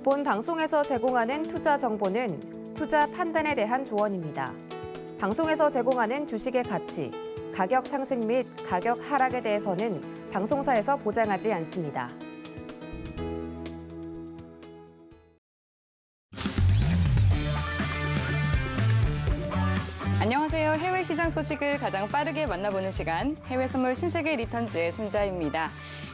본 방송에서 제공하는 투자 정보는 투자 판단에 대한 조언입니다. 방송에서 제공하는 주식의 가치, 가격 상승 및 가격 하락에 대해서는 방송사에서 보장하지 않습니다. 안녕하세요. 해외 시장 소식을 가장 빠르게 만나보는 시간, 해외 선물 신세계 리턴즈의 손자입니다.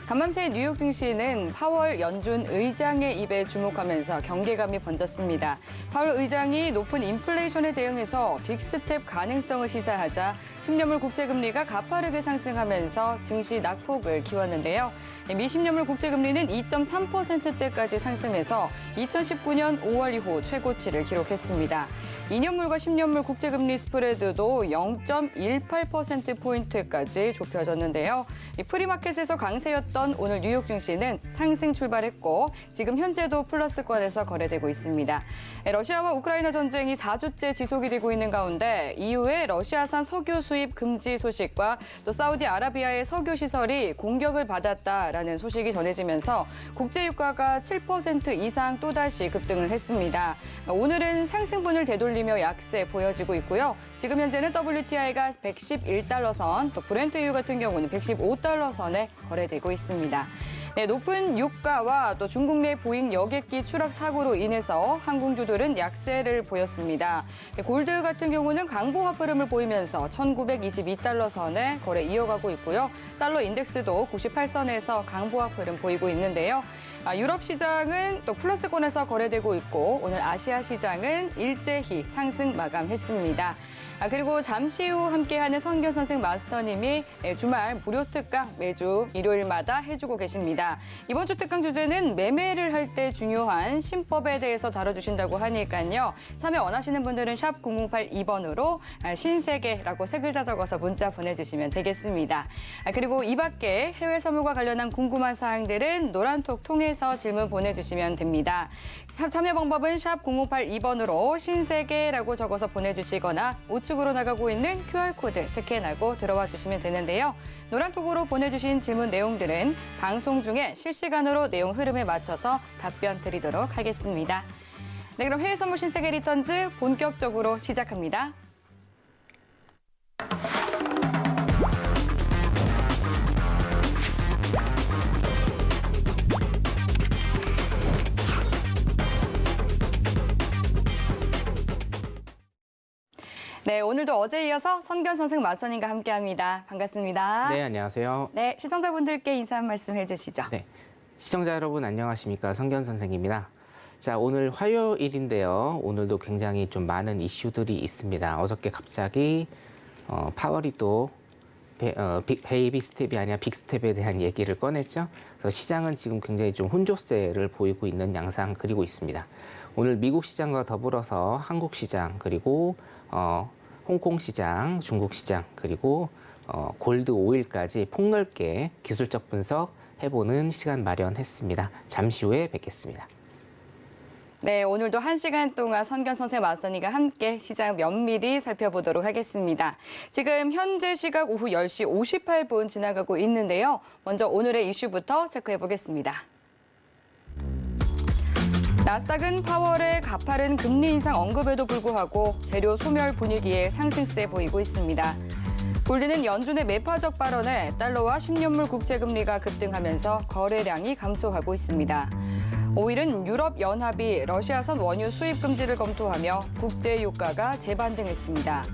간밤새 뉴욕 증시는 파월 연준 의장의 입에 주목하면서 경계감이 번졌습니다. 파월 의장이 높은 인플레이션에 대응해서 빅스텝 가능성을 시사하자 10년물 국채금리가 가파르게 상승하면서 증시 낙폭을 키웠는데요. 미 10년물 국채금리는 2.3%대까지 상승해서 2019년 5월 이후 최고치를 기록했습니다. 2년물과 10년물 국채금리 스프레드도 0.18%포인트까지 좁혀졌는데요. 프리마켓에서 강세였던 오늘 뉴욕 증시는 상승 출발했고 지금 현재도 플러스권에서 거래되고 있습니다. 러시아와 우크라이나 전쟁이 4주째 지속이 되고 있는 가운데 이후에 러시아산 석유 수입 금지 소식과 또 사우디아라비아의 석유 시설이 공격을 받았다라는 소식이 전해지면서 국제유가가 7% 이상 또다시 급등을 했습니다. 오늘은 상승분을 되돌리며 약세 보여지고 있고요. 지금 현재는 WTI가 111달러 선, 또 브렌트유 같은 경우는 115달러 선에 거래되고 있습니다. 네, 높은 유가와 또 중국 내 보잉 여객기 추락 사고로 인해서 항공주들은 약세를 보였습니다. 골드 같은 경우는 강보합 흐름을 보이면서 1922달러 선에 거래 이어가고 있고요. 달러 인덱스도 98선에서 강보합 흐름 보이고 있는데요. 유럽 시장은 또 플러스권에서 거래되고 있고 오늘 아시아 시장은 일제히 상승 마감했습니다. 그리고 잠시 후 함께하는 성균 선생 마스터님이 주말 무료 특강 매주 일요일마다 해주고 계십니다. 이번 주 특강 주제는 매매를 할 때 중요한 신법에 대해서 다뤄주신다고 하니까요. 참여 원하시는 분들은 샵 0082번으로 신세계라고 세 글자 적어서 문자 보내주시면 되겠습니다. 그리고 이 밖에 해외 선물과 관련한 궁금한 사항들은 노란톡 통해서 질문 보내주시면 됩니다. 참여 방법은 샵 0082번으로 신세계라고 적어서 보내주시거나 우측으로 나가고 있는 QR코드 스캔하고 들어와 주시면 되는데요. 노란톡으로 보내주신 질문 내용들은 방송 중에 실시간으로 내용 흐름에 맞춰서 답변 드리도록 하겠습니다. 네, 그럼 해외 선물 신세계 리턴즈 본격적으로 시작합니다. 네, 오늘도 어제에 이어서 선견 선생 마선님과 함께합니다. 반갑습니다. 네, 안녕하세요. 네, 시청자분들께 인사 한 말씀 해주시죠. 네, 시청자 여러분 안녕하십니까? 성견 선생입니다. 자, 오늘 화요일인데요. 오늘도 굉장히 좀 많은 이슈들이 있습니다. 어저께 갑자기 파월이 또 베이비 스텝이 아니라 빅스텝에 대한 얘기를 꺼냈죠. 그래서 시장은 지금 굉장히 좀 혼조세를 보이고 있는 양상 그리고 있습니다. 오늘 미국 시장과 더불어서 한국 시장 그리고 홍콩 시장, 중국 시장 그리고 골드 오일까지 폭넓게 기술적 분석 해보는 시간 마련했습니다. 잠시 후에 뵙겠습니다. 네, 오늘도 1시간 동안 선견 선생 마선이가 함께 시장 면밀히 살펴보도록 하겠습니다. 지금 현재 시각 오후 10시 58분 지나가고 있는데요. 먼저 오늘의 이슈부터 체크해 보겠습니다. 나스닥은 파월의 가파른 금리 인상 언급에도 불구하고 재료 소멸 분위기에 상승세 보이고 있습니다. 골드는 연준의 매파적 발언에 달러와 10년물 국채금리가 급등하면서 거래량이 감소하고 있습니다. 오일은 유럽연합이 러시아산 원유 수입 금지를 검토하며 국제유가가 재반등했습니다.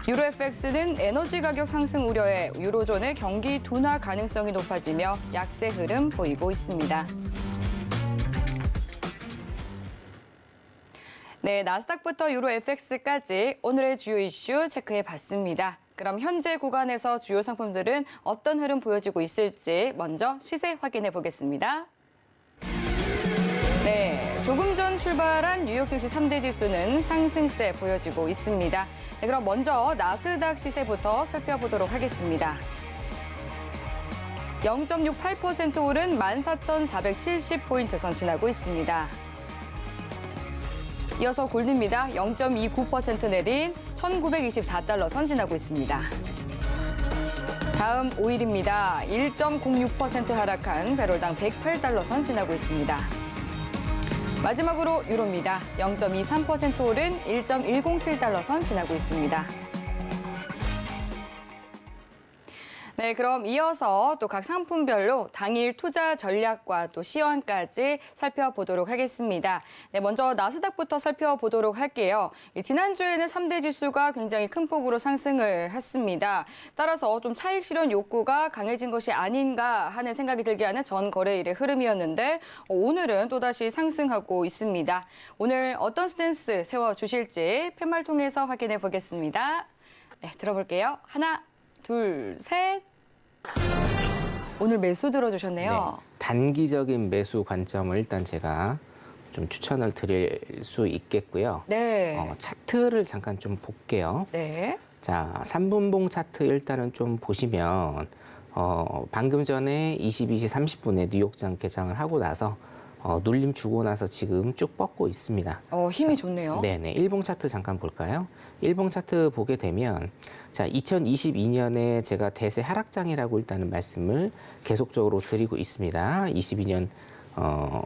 유로FX는 에너지 가격 상승 우려에 유로존의 경기 둔화 가능성이 높아지며 약세 흐름 보이고 있습니다. 네, 나스닥부터 유로FX까지 오늘의 주요 이슈 체크해 봤습니다. 그럼 현재 구간에서 주요 상품들은 어떤 흐름 보여지고 있을지 먼저 시세 확인해 보겠습니다. 네, 조금 전 출발한 뉴욕 증시 3대 지수는 상승세 보여지고 있습니다. 네, 그럼 먼저 나스닥 시세부터 살펴보도록 하겠습니다. 0.68% 오른 14,470포인트 선 지나고 있습니다. 이어서 골드입니다. 0.29% 내린 1,924달러 선 지나고 있습니다. 다음 오일입니다. 1.06% 하락한 배럴당 108달러 선 지나고 있습니다. 마지막으로 유로입니다. 0.23% 오른 1.107달러 선 지나고 있습니다. 네, 그럼 이어서 또 각 상품별로 당일 투자 전략과 또 시황까지 살펴보도록 하겠습니다. 네, 먼저 나스닥부터 살펴보도록 할게요. 지난주에는 3대 지수가 굉장히 큰 폭으로 상승을 했습니다. 따라서 좀 차익 실현 욕구가 강해진 것이 아닌가 하는 생각이 들게 하는 전 거래일의 흐름이었는데 오늘은 또다시 상승하고 있습니다. 오늘 어떤 스탠스 세워주실지 팻말 통해서 확인해 보겠습니다. 네, 들어볼게요. 하나, 둘, 셋. 오늘 매수 들어주셨네요. 네, 단기적인 매수 관점을 일단 제가 좀 추천을 드릴 수 있겠고요. 네. 차트를 잠깐 좀 볼게요. 네. 자, 3분봉 차트 일단은 좀 보시면 방금 전에 22시 30분에 뉴욕장 개장을 하고 나서 눌림 주고 나서 지금 쭉 뻗고 있습니다. 힘이 좋네요. 네네. 일봉 차트 잠깐 볼까요? 일봉 차트 보게 되면 자, 2022년에 제가 대세 하락장이라고 일단은 말씀을 계속적으로 드리고 있습니다. 22년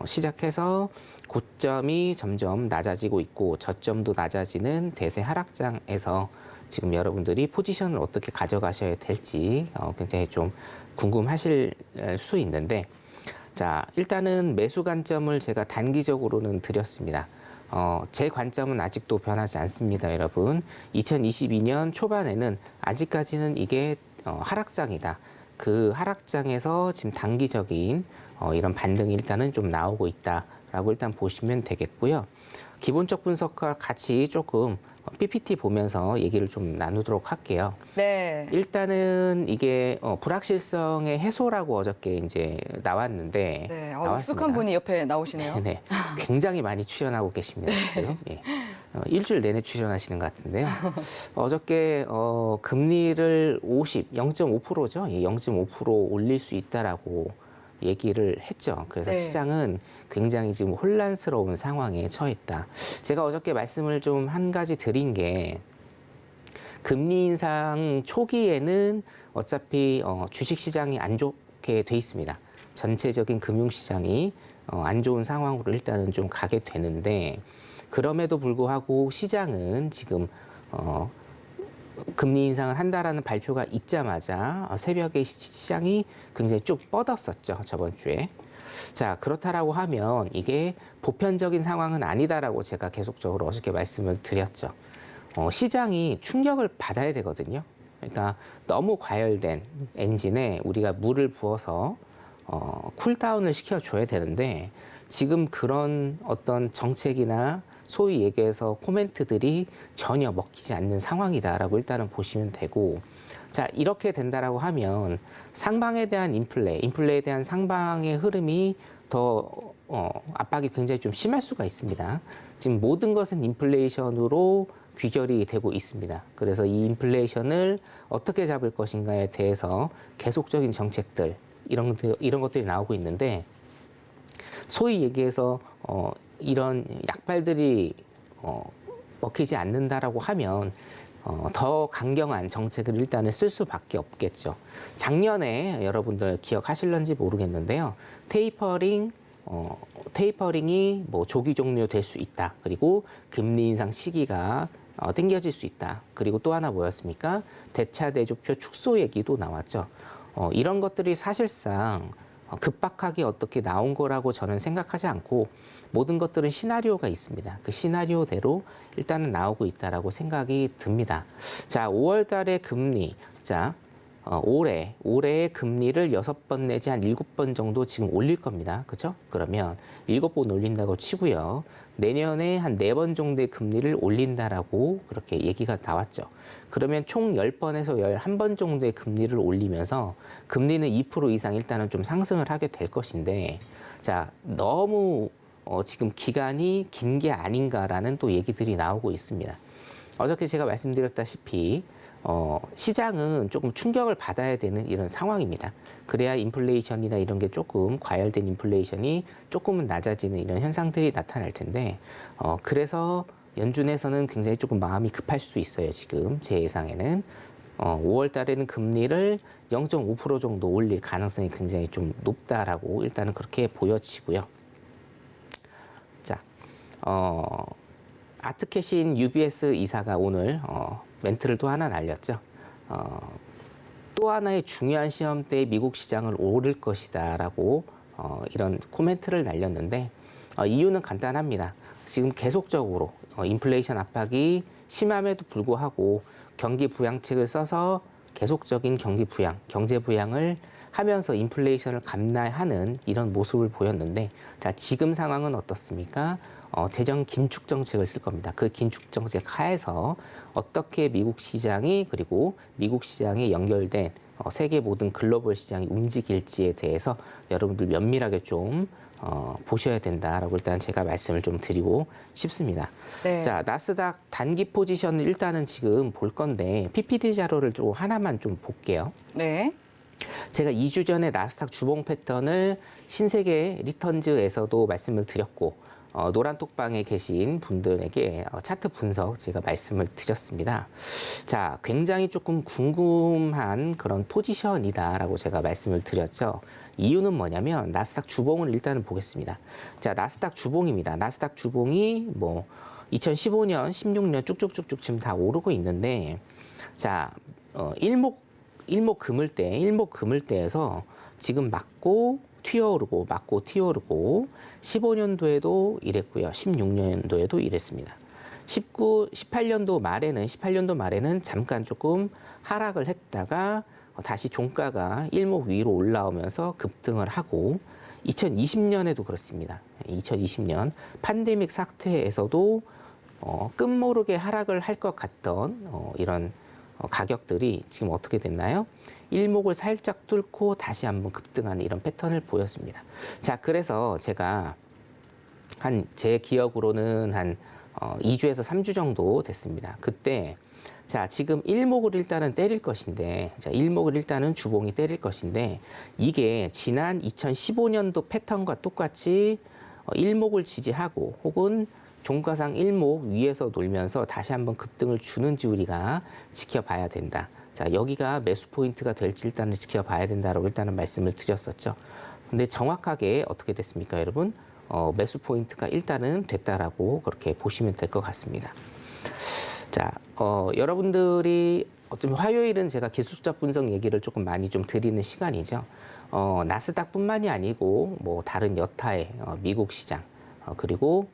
시작해서 고점이 점점 낮아지고 있고 저점도 낮아지는 대세 하락장에서 지금 여러분들이 포지션을 어떻게 가져가셔야 될지 굉장히 좀 궁금하실 수 있는데 자, 일단은 매수 관점을 제가 단기적으로는 드렸습니다. 제 관점은 아직도 변하지 않습니다, 여러분. 2022년 초반에는 아직까지는 이게 하락장이다. 그 하락장에서 지금 단기적인 이런 반등이 일단은 좀 나오고 있다라고 일단 보시면 되겠고요. 기본적 분석과 같이 조금 PPT 보면서 얘기를 좀 나누도록 할게요. 네. 일단은 이게 불확실성의 해소라고 어저께 이제 나왔는데 네. 나왔습니다. 익숙한 분이 옆에 나오시네요. 네, 굉장히 많이 출연하고 계십니다. 지금. 예. 일주일 내내 출연하시는 것 같은데요. 어저께 금리를 0.5%죠. 0.5% 올릴 수 있다라고 얘기를 했죠. 그래서 네. 시장은 굉장히 지금 혼란스러운 상황에 처했다. 제가 어저께 말씀을 좀 한 가지 드린 게 금리 인상 초기에는 어차피 주식시장이 안 좋게 돼 있습니다. 전체적인 금융시장이 안 좋은 상황으로 일단은 좀 가게 되는데 그럼에도 불구하고 시장은 지금 금리 인상을 한다라는 발표가 있자마자 새벽에 시장이 굉장히 쭉 뻗었었죠, 저번 주에. 자, 그렇다라고 하면 이게 보편적인 상황은 아니다라고 제가 계속적으로 어저께 말씀을 드렸죠. 시장이 충격을 받아야 되거든요. 그러니까 너무 과열된 엔진에 우리가 물을 부어서 쿨다운을 시켜줘야 되는데 지금 그런 어떤 정책이나 소위 얘기해서 코멘트들이 전혀 먹히지 않는 상황이다라고 일단은 보시면 되고 자, 이렇게 된다라고 하면 상방에 대한 인플레에 대한 상방의 흐름이 더 압박이 굉장히 좀 심할 수가 있습니다. 지금 모든 것은 인플레이션으로 귀결이 되고 있습니다. 그래서 이 인플레이션을 어떻게 잡을 것인가에 대해서 계속적인 정책들 이런 것들이 나오고 있는데 소위 얘기해서 이런 약발들이 먹히지 않는다라고 하면 더 강경한 정책을 일단은 쓸 수밖에 없겠죠. 작년에 여러분들 기억하실런지 모르겠는데요. 테이퍼링이 뭐 조기 종료될 수 있다. 그리고 금리 인상 시기가 당겨질 수 있다. 그리고 또 하나 뭐였습니까? 대차대조표 축소 얘기도 나왔죠. 이런 것들이 사실상 급박하게 어떻게 나온 거라고 저는 생각하지 않고 모든 것들은 시나리오가 있습니다. 그 시나리오대로 일단은 나오고 있다라고 생각이 듭니다. 자, 5월 달에 금리. 자, 올해의 금리를 6번 내지 한 7번 정도 지금 올릴 겁니다. 그죠? 그러면 7번 올린다고 치고요. 내년에 한 4번 정도의 금리를 올린다라고 그렇게 얘기가 나왔죠. 그러면 총 10번에서 11번 정도의 금리를 올리면서 금리는 2% 이상 일단은 좀 상승을 하게 될 것인데 자, 너무 지금 기간이 긴 게 아닌가라는 또 얘기들이 나오고 있습니다. 어저께 제가 말씀드렸다시피 시장은 조금 충격을 받아야 되는 이런 상황입니다. 그래야 인플레이션이나 이런 게 조금 과열된 인플레이션이 조금은 낮아지는 이런 현상들이 나타날 텐데 그래서 연준에서는 굉장히 조금 마음이 급할 수도 있어요. 지금 제 예상에는 5월 달에는 금리를 0.5% 정도 올릴 가능성이 굉장히 좀 높다라고 일단은 그렇게 보여지고요. 자, 아트캐신 UBS 이사가 오늘 멘트를 또 하나 날렸죠. 또 하나의 중요한 시험 때 미국 시장을 오를 것이다라고 이런 코멘트를 날렸는데 이유는 간단합니다. 지금 계속적으로 인플레이션 압박이 심함에도 불구하고 경기 부양책을 써서 계속적인 경기 부양, 경제 부양을 하면서 인플레이션을 감내하는 이런 모습을 보였는데 자, 지금 상황은 어떻습니까? 재정 긴축 정책을 쓸 겁니다. 그 긴축 정책 하에서 어떻게 미국 시장이 그리고 미국 시장에 연결된 세계 모든 글로벌 시장이 움직일지에 대해서 여러분들 면밀하게 좀 보셔야 된다라고 일단 제가 말씀을 좀 드리고 싶습니다. 네. 자, 나스닥 단기 포지션을 일단은 지금 볼 건데 PPT 자료를 좀 하나만 좀 볼게요. 네. 제가 2주 전에 나스닥 주봉 패턴을 신세계 리턴즈에서도 말씀을 드렸고 노란 톡방에 계신 분들에게 차트 분석 제가 말씀을 드렸습니다. 자, 굉장히 조금 궁금한 그런 포지션이다라고 제가 말씀을 드렸죠. 이유는 뭐냐면 나스닥 주봉을 일단은 보겠습니다. 자, 나스닥 주봉입니다. 나스닥 주봉이 뭐 2015년, 16년 쭉쭉쭉쭉 지금 다 오르고 있는데 자, 일목 금을대에서 지금 맞고 튀어오르고 맞고 튀어오르고 15년도에도 이랬고요. 16년도에도 이랬습니다. 18년도 말에는 잠깐 조금 하락을 했다가 다시 종가가 일목 위로 올라오면서 급등을 하고 2020년에도 그렇습니다. 2020년 팬데믹 사태에서도 끝모르게 하락을 할 것 같던 이런 가격들이 지금 어떻게 됐나요? 일목을 살짝 뚫고 다시 한번 급등하는 이런 패턴을 보였습니다. 자, 그래서 제가 제 기억으로는 한 2주에서 3주 정도 됐습니다. 그때 자, 지금 일목을 일단은 때릴 것인데, 자, 일목을 일단은 주봉이 때릴 것인데, 이게 지난 2015년도 패턴과 똑같이 일목을 지지하고 혹은 종가상 일목 위에서 놀면서 다시 한번 급등을 주는지 우리가 지켜봐야 된다. 자, 여기가 매수 포인트가 될지 일단은 지켜봐야 된다라고 일단은 말씀을 드렸었죠. 근데 정확하게 어떻게 됐습니까, 여러분? 매수 포인트가 일단은 됐다라고 그렇게 보시면 될 것 같습니다. 자, 여러분들이 어쩌면 화요일은 제가 기술자 분석 얘기를 조금 많이 좀 드리는 시간이죠. 나스닥뿐만이 아니고 뭐 다른 여타의 미국 시장 그리고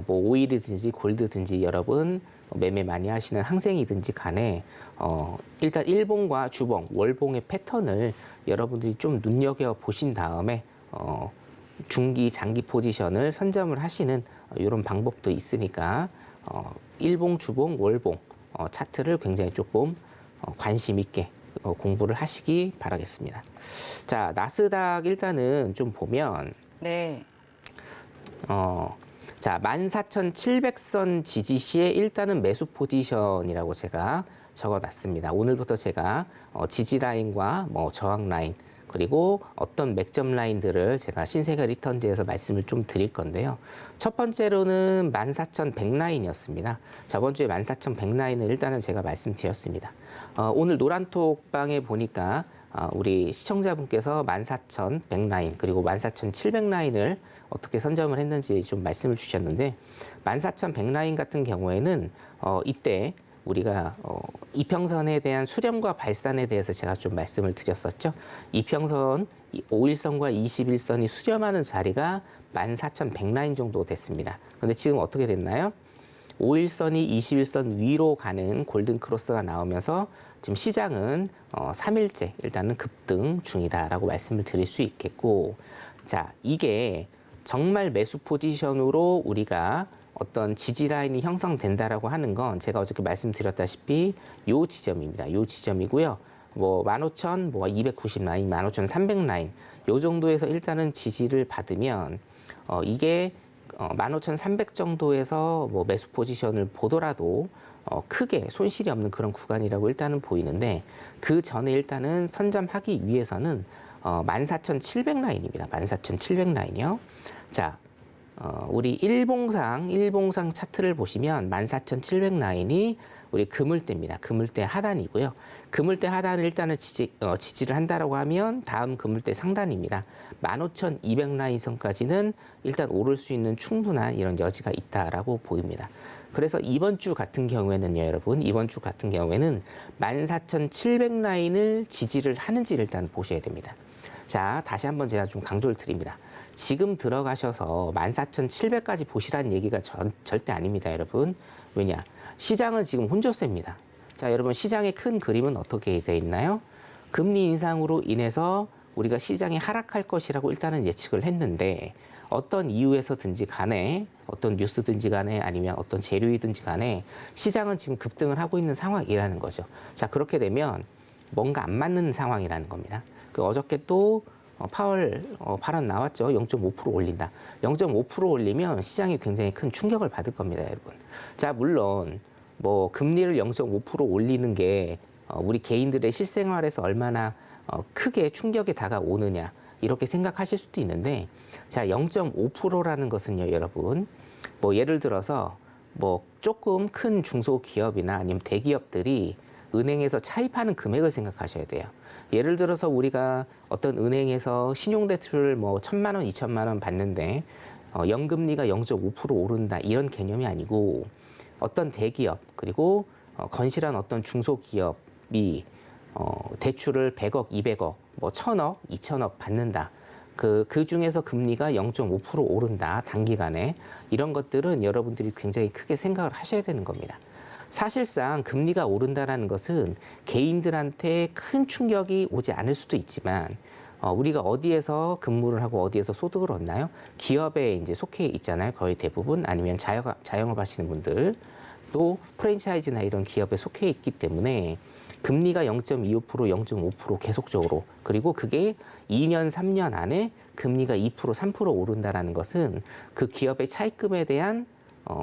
뭐 오일이든지 골드든지 여러분 매매 많이 하시는 항생이든지 간에 일단 일봉과 주봉, 월봉의 패턴을 여러분들이 좀 눈여겨 보신 다음에 중기, 장기 포지션을 선점을 하시는 이런 방법도 있으니까 일봉, 주봉, 월봉 차트를 굉장히 조금 관심 있게 공부를 하시기 바라겠습니다. 자, 나스닥 일단은 좀 보면 네. 자, 14,700선 지지 시에 일단은 매수 포지션이라고 제가 적어놨습니다. 오늘부터 제가 지지 라인과 뭐 저항 라인 그리고 어떤 맥점 라인들을 제가 신세계 리턴즈에서 말씀을 좀 드릴 건데요. 첫 번째로는 14,100 라인이었습니다. 저번 주에 14,100 라인을 일단은 제가 말씀드렸습니다. 오늘 노란톡방에 보니까 우리 시청자분께서 14,100 라인 그리고 14,700 라인을 어떻게 선점을 했는지 좀 말씀을 주셨는데 14,100 라인 같은 경우에는 이때 우리가 이평선에 대한 수렴과 발산에 대해서 제가 좀 말씀을 드렸었죠. 이평선 5일선과 21선이 수렴하는 자리가 14,100 라인 정도 됐습니다. 그런데 지금 어떻게 됐나요? 5일선이 21선 위로 가는 골든 크로스가 나오면서 지금 시장은 3일째 일단은 급등 중이다라고 말씀을 드릴 수 있겠고, 자, 이게 정말 매수 포지션으로 우리가 어떤 지지 라인이 형성된다라고 하는 건 제가 어저께 말씀드렸다시피 요 지점입니다. 요 지점이고요. 뭐 15,000, 뭐 290 라인, 15,300 라인 요 정도에서 일단은 지지를 받으면 이게 15,300 정도에서 뭐 매수 포지션을 보더라도 크게 손실이 없는 그런 구간이라고 일단은 보이는데 그 전에 일단은 선점하기 위해서는 14,700 라인입니다. 14,700 라인이요. 자, 우리 일봉상 차트를 보시면 14,700 라인이 우리 그물대입니다. 그물대 하단이고요. 그물대 하단을 일단은 지지를 한다라고 하면 다음 그물대 상단입니다. 15,200라인 선까지는 일단 오를 수 있는 충분한 이런 여지가 있다라고 보입니다. 그래서 이번 주 같은 경우에는요, 여러분, 이번 주 같은 경우에는 14,700라인을 지지를 하는지를 일단 보셔야 됩니다. 자, 다시 한번 제가 좀 강조를 드립니다. 지금 들어가셔서 14,700까지 보시라는 얘기가 절대 아닙니다, 여러분. 왜냐? 시장은 지금 혼조세입니다. 자, 여러분, 시장의 큰 그림은 어떻게 되어 있나요? 금리 인상으로 인해서 우리가 시장이 하락할 것이라고 일단은 예측을 했는데 어떤 이유에서든지 간에 어떤 뉴스든지 간에 아니면 어떤 재료이든지 간에 시장은 지금 급등을 하고 있는 상황이라는 거죠. 자, 그렇게 되면 뭔가 안 맞는 상황이라는 겁니다. 그 어저께 또 파월 발언 나왔죠. 0.5% 올린다. 0.5% 올리면 시장이 굉장히 큰 충격을 받을 겁니다, 여러분. 자, 물론 뭐 금리를 0.5% 올리는 게 우리 개인들의 실생활에서 얼마나 크게 충격이 다가오느냐 이렇게 생각하실 수도 있는데, 자, 0.5%라는 것은요, 여러분, 뭐 예를 들어서 뭐 조금 큰 중소기업이나 아니면 대기업들이 은행에서 차입하는 금액을 생각하셔야 돼요. 예를 들어서 우리가 어떤 은행에서 신용대출을 뭐 1,000만 원, 2,000만 원 받는데 연금리가 0.5% 오른다 이런 개념이 아니고, 어떤 대기업 그리고 건실한 어떤 중소기업이 대출을 100억, 200억, 뭐 1,000억, 2,000억 받는다. 그 중에서 금리가 0.5% 오른다, 단기간에. 이런 것들은 여러분들이 굉장히 크게 생각을 하셔야 되는 겁니다. 사실상 금리가 오른다는 것은 개인들한테 큰 충격이 오지 않을 수도 있지만, 우리가 어디에서 근무를 하고 어디에서 소득을 얻나요? 기업에 이제 속해 있잖아요. 거의 대부분. 아니면 자영업 하시는 분들. 또 프랜차이즈나 이런 기업에 속해 있기 때문에 금리가 0.25%, 0.5% 계속적으로, 그리고 그게 2년, 3년 안에 금리가 2%, 3% 오른다는 것은 그 기업의 차입금에 대한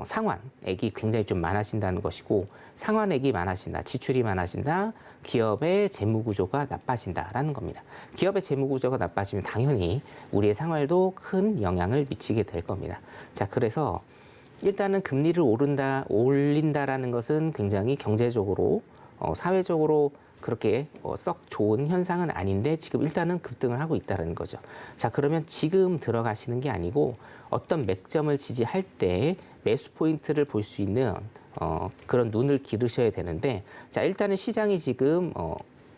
상환액이 굉장히 좀 많아진다는 것이고, 상환액이 많아진다, 지출이 많아진다, 기업의 재무구조가 나빠진다라는 겁니다. 기업의 재무구조가 나빠지면 당연히 우리의 생활도 큰 영향을 미치게 될 겁니다. 자, 그래서 일단은 금리를 올린다라는 것은 굉장히 경제적으로, 사회적으로 그렇게 썩 좋은 현상은 아닌데 지금 일단은 급등을 하고 있다는 거죠. 자, 그러면 지금 들어가시는 게 아니고 어떤 맥점을 지지할 때 매수 포인트를 볼 수 있는 그런 눈을 기르셔야 되는데, 자, 일단은 시장이 지금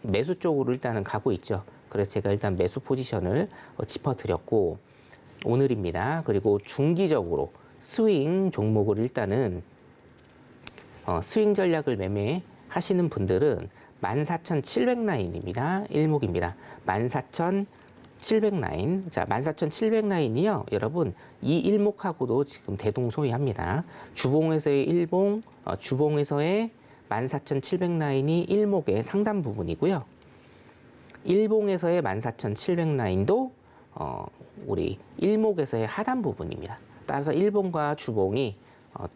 매수 쪽으로 일단은 가고 있죠. 그래서 제가 일단 매수 포지션을 짚어드렸고, 오늘입니다. 그리고 중기적으로 스윙 종목을 일단은 스윙 전략을 매매하시는 분들은 14,700라인입니다. 일목입니다. 14,700라인. 자, 14,700라인이요, 여러분, 이 일목하고도 지금 대동소이합니다. 주봉에서의 일봉, 주봉에서의 14,700라인이 일목의 상단 부분이고요. 일봉에서의 14,700라인도 우리 일목에서의 하단 부분입니다. 따라서 일봉과 주봉이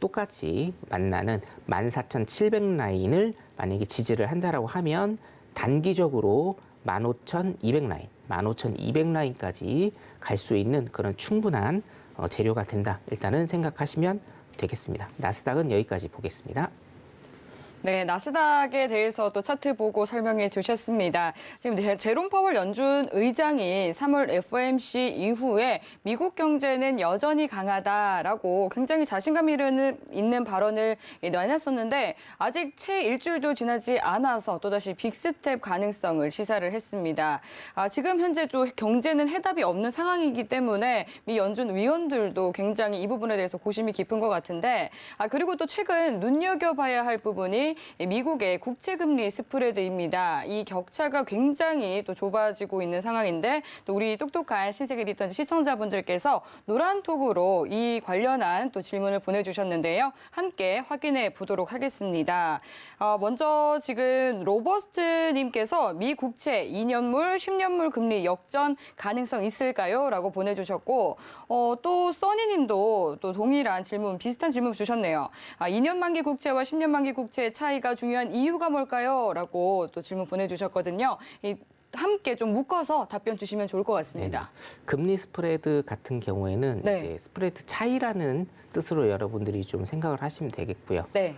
똑같이 만나는 14,700라인을 만약에 지지를 한다라고 하면 단기적으로 15,200라인, 15,200라인까지 갈 수 있는 그런 충분한 재료가 된다. 일단은 생각하시면 되겠습니다. 나스닥은 여기까지 보겠습니다. 네, 나스닥에 대해서 또 차트 보고 설명해 주셨습니다. 지금 제롬 파월 연준 의장이 3월 FOMC 이후에 미국 경제는 여전히 강하다라고 굉장히 자신감 있는 발언을 내놨었는데, 아직 채 일주일도 지나지 않아서 또다시 빅스텝 가능성을 시사를 했습니다. 지금 현재 또 경제는 해답이 없는 상황이기 때문에 미 연준 위원들도 굉장히 이 부분에 대해서 고심이 깊은 것 같은데, 그리고 또 최근 눈여겨봐야 할 부분이 미국의 국채금리 스프레드입니다. 이 격차가 굉장히 또 좁아지고 있는 상황인데, 또 우리 똑똑한 신세계 리턴즈 시청자분들께서 노란톡으로 이 관련한 또 질문을 보내주셨는데요. 함께 확인해 보도록 하겠습니다. 먼저 지금 로버스트님께서 미 국채 2년물, 10년물 금리 역전 가능성 있을까요? 라고 보내주셨고, 또 써니님도 또 동일한 질문, 비슷한 질문 주셨네요. 2년 만기 국채와 10년 만기 국채의 차이가 중요한 이유가 뭘까요? 라고 또 질문 보내주셨거든요. 함께 좀 묶어서 답변 주시면 좋을 것 같습니다. 네. 금리 스프레드 같은 경우에는 네. 이제 스프레드 차이라는 뜻으로 여러분들이 좀 생각을 하시면 되겠고요. 네.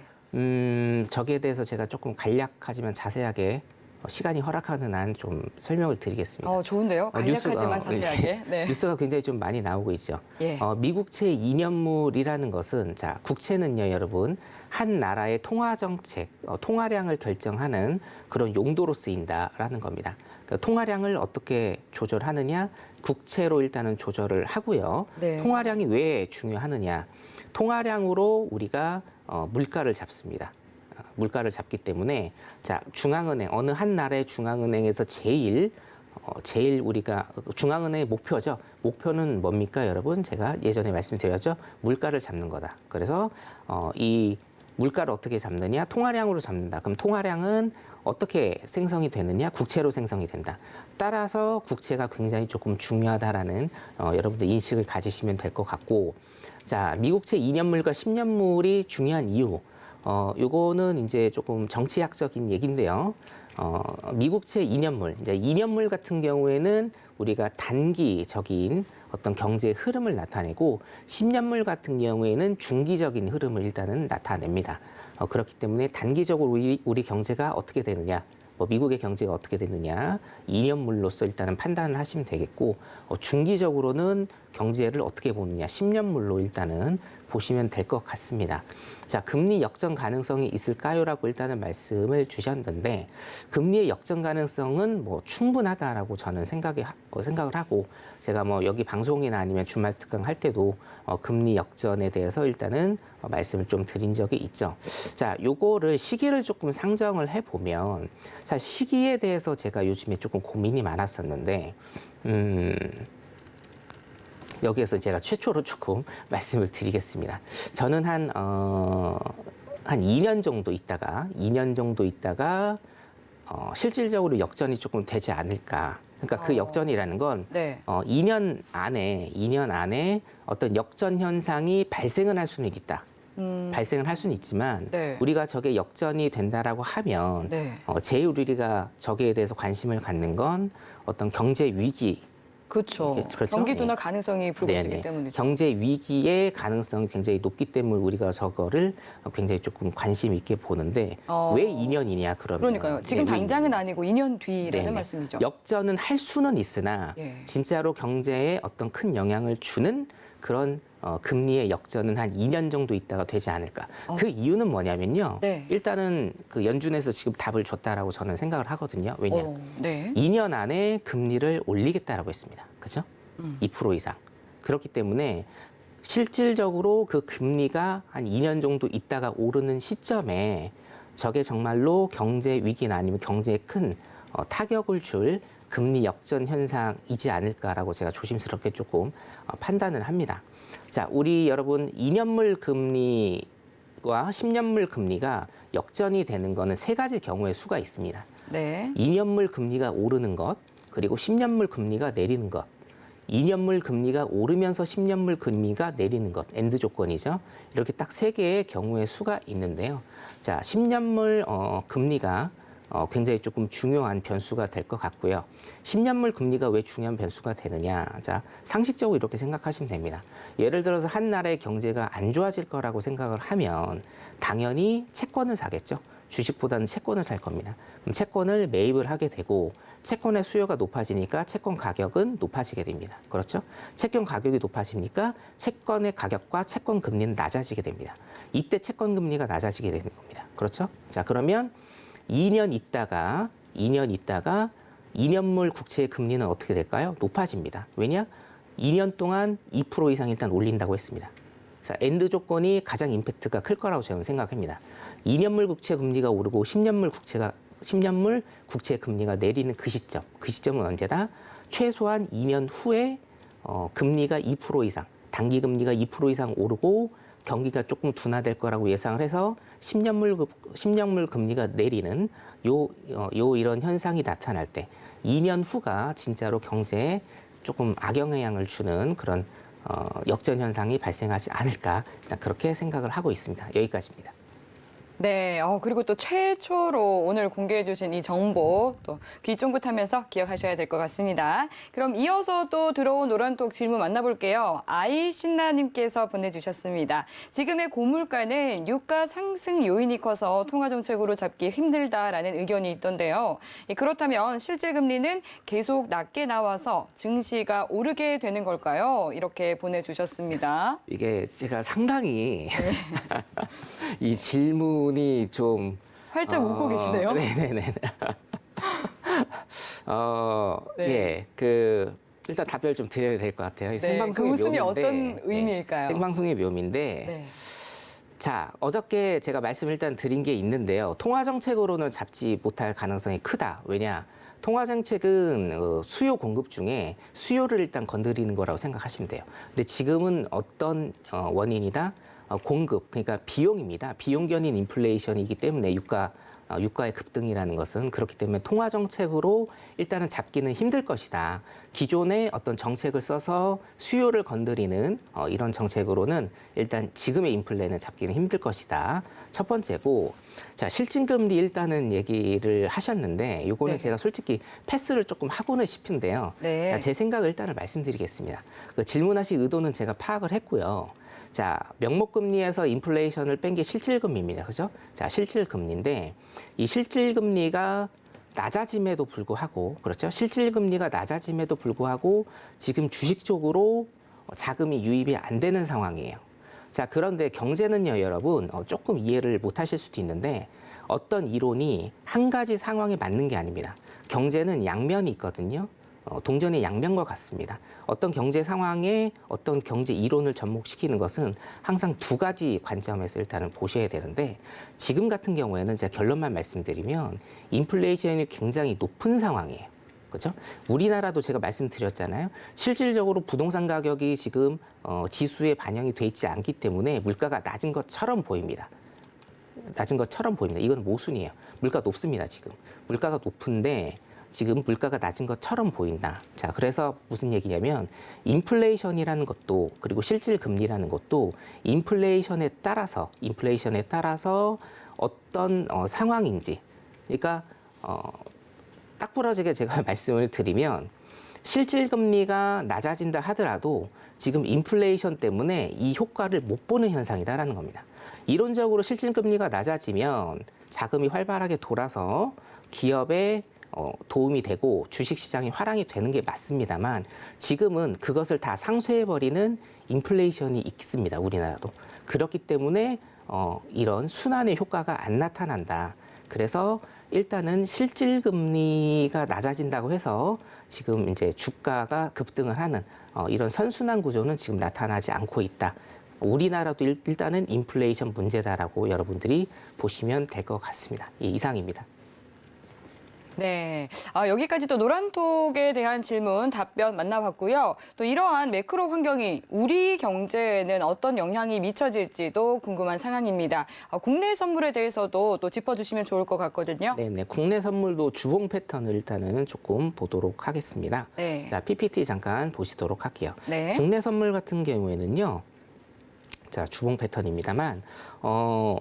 저기에 대해서 제가 조금 간략하지만 자세하게 시간이 허락하는 한 좀 설명을 드리겠습니다. 좋은데요. 간략하지만 자세하게. 네. 뉴스가 굉장히 좀 많이 나오고 있죠. 예. 미국채 2년물이라는 것은 자 국채는요, 여러분 한 나라의 통화 정책, 통화량을 결정하는 그런 용도로 쓰인다라는 겁니다. 그러니까 통화량을 어떻게 조절하느냐, 국채로 일단은 조절을 하고요. 네. 통화량이 왜 중요하느냐, 통화량으로 우리가 물가를 잡습니다. 물가를 잡기 때문에 자 중앙은행 어느 한 나라의 중앙은행에서 제일 우리가 중앙은행의 목표죠. 목표는 뭡니까, 여러분? 제가 예전에 말씀드렸죠. 물가를 잡는 거다. 그래서 이 물가를 어떻게 잡느냐? 통화량으로 잡는다. 그럼 통화량은 어떻게 생성이 되느냐? 국채로 생성이 된다. 따라서 국채가 굉장히 조금 중요하다라는 여러분들 인식을 가지시면 될 것 같고, 자 미국채 2년물과 10년물이 중요한 이유. 요거는 이제 조금 정치학적인 얘기인데요. 미국채 2년물, 이제 2년물 같은 경우에는 우리가 단기적인 어떤 경제의 흐름을 나타내고 10년물 같은 경우에는 중기적인 흐름을 일단은 나타냅니다. 그렇기 때문에 단기적으로 우리 경제가 어떻게 되느냐, 미국의 경제가 어떻게 되느냐 2년물로서 일단은 판단을 하시면 되겠고, 중기적으로는 경제를 어떻게 보느냐 10년물로 일단은 보시면 될 것 같습니다. 자, 금리 역전 가능성이 있을까요?라고 일단은 말씀을 주셨는데, 금리의 역전 가능성은 충분하다라고 저는 생각을 하고, 제가 여기 방송이나 아니면 주말 특강 할 때도 금리 역전에 대해서 일단은 말씀을 좀 드린 적이 있죠. 자, 요거를 시기를 조금 상정을 해보면, 사실 시기에 대해서 제가 요즘에 조금 고민이 많았었는데, 여기에서 제가 최초로 조금 말씀을 드리겠습니다. 저는 한 2년 정도 있다가 실질적으로 역전이 조금 되지 않을까. 그러니까 그 역전이라는 건 네. 2년 안에 어떤 역전 현상이 발생을 할 수는 있다. 발생을 할 수는 있지만 네. 우리가 저게 역전이 된다라고 하면 네. 제일 우리가 저기에 대해서 관심을 갖는 건 어떤 경제 위기. 그렇죠. 그렇죠? 경기도나 예. 가능성이 불거지기 때문이죠. 경제 위기의 가능성이 굉장히 높기 때문에 우리가 저거를 굉장히 조금 관심 있게 보는데 왜 2년이냐 그러면. 그러니까요. 지금 당장은 아니고 2년 뒤라는 네네. 말씀이죠. 역전은 할 수는 있으나 예. 진짜로 경제에 어떤 큰 영향을 주는 그런 금리의 역전은 한 2년 정도 있다가 되지 않을까. 그 이유는 뭐냐면요. 네. 일단은 그 연준에서 지금 답을 줬다라고 저는 생각을 하거든요. 왜냐? 네. 2년 안에 금리를 올리겠다라고 했습니다. 그렇죠? 2% 이상. 그렇기 때문에 실질적으로 그 금리가 한 2년 정도 있다가 오르는 시점에 저게 정말로 경제 위기나 아니면 경제에 큰 타격을 줄 금리 역전 현상이지 않을까라고 제가 조심스럽게 조금 판단을 합니다. 자, 우리 여러분 2년물 금리와 10년물 금리가 역전이 되는 거는 세 가지 경우의 수가 있습니다. 네. 2년물 금리가 오르는 것, 그리고 10년물 금리가 내리는 것. 2년물 금리가 오르면서 10년물 금리가 내리는 것, 엔드 조건이죠. 이렇게 딱 세 개의 경우의 수가 있는데요. 자, 10년물 금리가 굉장히 조금 중요한 변수가 될 것 같고요. 10년물 금리가 왜 중요한 변수가 되느냐. 자, 상식적으로 이렇게 생각하시면 됩니다. 예를 들어서 한 나라의 경제가 안 좋아질 거라고 생각을 하면 당연히 채권을 사겠죠. 주식보다는 채권을 살 겁니다. 그럼 채권을 매입을 하게 되고 채권의 수요가 높아지니까 채권 가격은 높아지게 됩니다. 그렇죠? 채권 가격이 높아지니까 채권의 가격과 채권 금리는 낮아지게 됩니다. 이때 채권 금리가 낮아지게 되는 겁니다. 그렇죠? 자, 그러면 2년 있다가 2년물 국채의 금리는 어떻게 될까요? 높아집니다. 왜냐? 2년 동안 2% 이상 일단 올린다고 했습니다. 자, 엔드 조건이 가장 임팩트가 클 거라고 저는 생각합니다. 2년물 국채 금리가 오르고 10년물 국채 금리가 내리는 그 시점은 언제다? 최소한 2년 후에 금리가 2% 이상, 단기 금리가 2% 이상 오르고 경기가 조금 둔화될 거라고 예상을 해서 10년물 금리가 내리는 이런 현상이 나타날 때 2년 후가 진짜로 경제에 조금 악영향을 주는 그런 역전 현상이 발생하지 않을까, 일단 그렇게 생각을 하고 있습니다. 여기까지입니다. 네, 그리고 또 최초로 오늘 공개해 주신 이 정보 또 귀 쫑긋하면서 기억하셔야 될 것 같습니다. 그럼 이어서 또 들어온 노란톡 질문 만나볼게요. 아이신나님께서 보내주셨습니다. 지금의 고물가는 유가 상승 요인이 커서 통화정책으로 잡기 힘들다라는 의견이 있던데요. 그렇다면 실질금리는 계속 낮게 나와서 증시가 오르게 되는 걸까요? 이렇게 보내주셨습니다. 이게 제가 상당히 이 질문이 좀 활짝 웃고 계시네요. 네네네. 네. 예, 일단 답변을 좀 드려야 될 것 같아요. 이 네, 생방송의 그 웃음이 묘미인데, 어떤 의미일까요? 생방송의 묘미인데, 네. 자, 어저께 제가 말씀을 일단 드린 게 있는데요. 통화정책으로는 잡지 못할 가능성이 크다. 왜냐? 통화정책은 수요 공급 중에 수요를 일단 건드리는 거라고 생각하시면 돼요. 근데 지금은 어떤 원인이다? 공급, 그러니까 비용입니다. 비용 견인 인플레이션이기 때문에 유가의 급등이라는 것은 그렇기 때문에 통화 정책으로 일단은 잡기는 힘들 것이다. 기존의 어떤 정책을 써서 수요를 건드리는 이런 정책으로는 일단 지금의 인플레는 잡기는 힘들 것이다. 첫 번째고, 자, 실질금리 일단은 얘기를 하셨는데 이거는 네. 제가 솔직히 패스를 조금 하고는 싶은데요. 네. 제 생각을 일단은 말씀드리겠습니다. 질문하신 의도는 제가 파악을 했고요. 자, 명목금리에서 인플레이션을 뺀 게 실질금리입니다. 그죠? 자, 실질금리인데 이 실질금리가 낮아짐에도 불구하고, 그렇죠? 실질금리가 낮아짐에도 불구하고 지금 주식 쪽으로 자금이 유입이 안 되는 상황이에요. 자, 그런데 경제는요, 여러분, 조금 이해를 못 하실 수도 있는데 어떤 이론이 한 가지 상황에 맞는 게 아닙니다. 경제는 양면이 있거든요. 동전의 양면과 같습니다. 어떤 경제 상황에 어떤 경제 이론을 접목시키는 것은 항상 두 가지 관점에서 일단은 보셔야 되는데, 지금 같은 경우에는 제가 결론만 말씀드리면 인플레이션이 굉장히 높은 상황이에요. 그렇죠? 우리나라도 제가 말씀드렸잖아요. 실질적으로 부동산 가격이 지금 지수에 반영이 돼 있지 않기 때문에 물가가 낮은 것처럼 보입니다. 낮은 것처럼 보입니다. 이건 모순이에요. 물가 높습니다, 지금. 물가가 높은데 지금 물가가 낮은 것처럼 보인다. 자, 그래서 무슨 얘기냐면 인플레이션이라는 것도, 그리고 실질금리라는 것도 인플레이션에 따라서 어떤 상황인지, 그러니까 딱 부러지게 제가 말씀을 드리면 실질금리가 낮아진다 하더라도 지금 인플레이션 때문에 이 효과를 못 보는 현상이다라는 겁니다. 이론적으로 실질금리가 낮아지면 자금이 활발하게 돌아서 기업에 도움이 되고 주식시장이 화랑이 되는 게 맞습니다만, 지금은 그것을 다 상쇄해버리는 인플레이션이 있습니다. 우리나라도. 그렇기 때문에 이런 순환의 효과가 안 나타난다. 그래서 일단은 실질금리가 낮아진다고 해서 지금 이제 주가가 급등을 하는 이런 선순환 구조는 지금 나타나지 않고 있다. 우리나라도 일단은 인플레이션 문제다라고 여러분들이 보시면 될 것 같습니다. 이상입니다. 네, 여기까지 또 노란톡에 대한 질문 답변 만나봤고요. 또 이러한 매크로 환경이 우리 경제에는 어떤 영향이 미쳐질지도 궁금한 상황입니다. 국내 선물에 대해서도 또 짚어주시면 좋을 것 같거든요. 네네, 국내 선물도 주봉 패턴을 일단은 조금 보도록 하겠습니다. 네. 자, PPT 잠깐 보시도록 할게요. 네. 국내 선물 같은 경우에는요, 자, 주봉 패턴입니다만,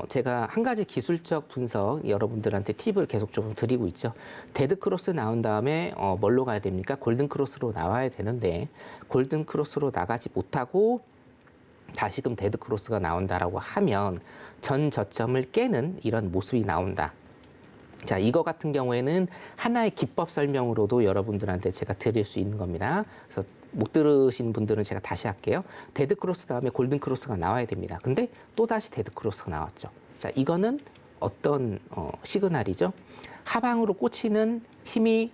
제가 한 가지 기술적 분석 여러분들한테 팁을 계속 좀 드리고 있죠. 데드 크로스 나온 다음에 뭘로 가야 됩니까? 골든 크로스로 나와야 되는데 골든 크로스로 나가지 못하고 다시금 데드 크로스가 나온다라고 하면 전 저점을 깨는 이런 모습이 나온다. 자, 이거 같은 경우에는 하나의 기법 설명으로도 여러분들한테 제가 드릴 수 있는 겁니다. 그래서 못 들으신 분들은 제가 다시 할게요. 데드 크로스 다음에 골든 크로스가 나와야 됩니다. 근데 또 다시 데드 크로스가 나왔죠. 자, 이거는 어떤 시그널이죠? 하방으로 꽂히는 힘이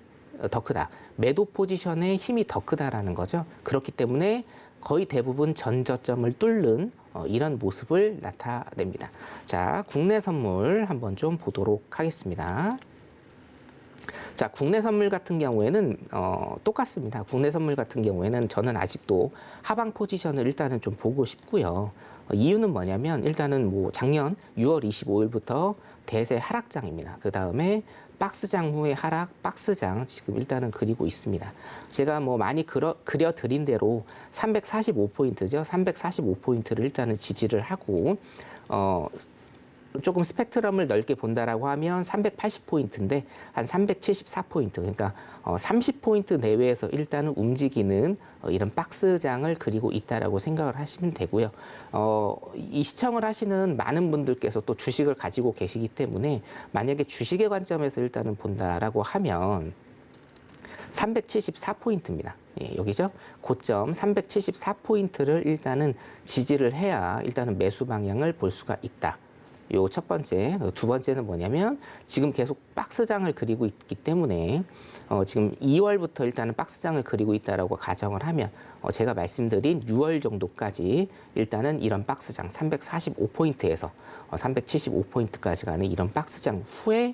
더 크다. 매도 포지션의 힘이 더 크다라는 거죠. 그렇기 때문에 거의 대부분 전저점을 뚫는 이런 모습을 나타냅니다. 자, 국내 선물 한번 좀 보도록 하겠습니다. 자, 국내 선물 같은 경우에는 똑같습니다. 국내 선물 같은 경우에는 저는 아직도 하방 포지션을 일단은 좀 보고 싶고요. 이유는 뭐냐면 일단은 뭐 작년 6월 25일부터 대세 하락장입니다. 그 다음에 박스장 후에 하락, 박스장 지금 일단은 그리고 있습니다. 제가 뭐 많이 그려드린 대로 345포인트죠. 345포인트를 일단은 지지를 하고 조금 스펙트럼을 넓게 본다라고 하면 380포인트인데 한 374포인트, 그러니까 30포인트 내외에서 일단은 움직이는 이런 박스장을 그리고 있다라고 생각을 하시면 되고요. 이 시청을 하시는 많은 분들께서 또 주식을 가지고 계시기 때문에 만약에 주식의 관점에서 일단은 본다라고 하면 374포인트입니다. 예, 여기죠. 고점 374포인트를 일단은 지지를 해야 일단은 매수 방향을 볼 수가 있다. 요 첫 번째. 두 번째는 뭐냐면 지금 계속 박스장을 그리고 있기 때문에 지금 2월부터 일단은 박스장을 그리고 있다라고 가정을 하면 제가 말씀드린 6월 정도까지 일단은 이런 박스장 345포인트에서 375포인트까지 가는 이런 박스장 후에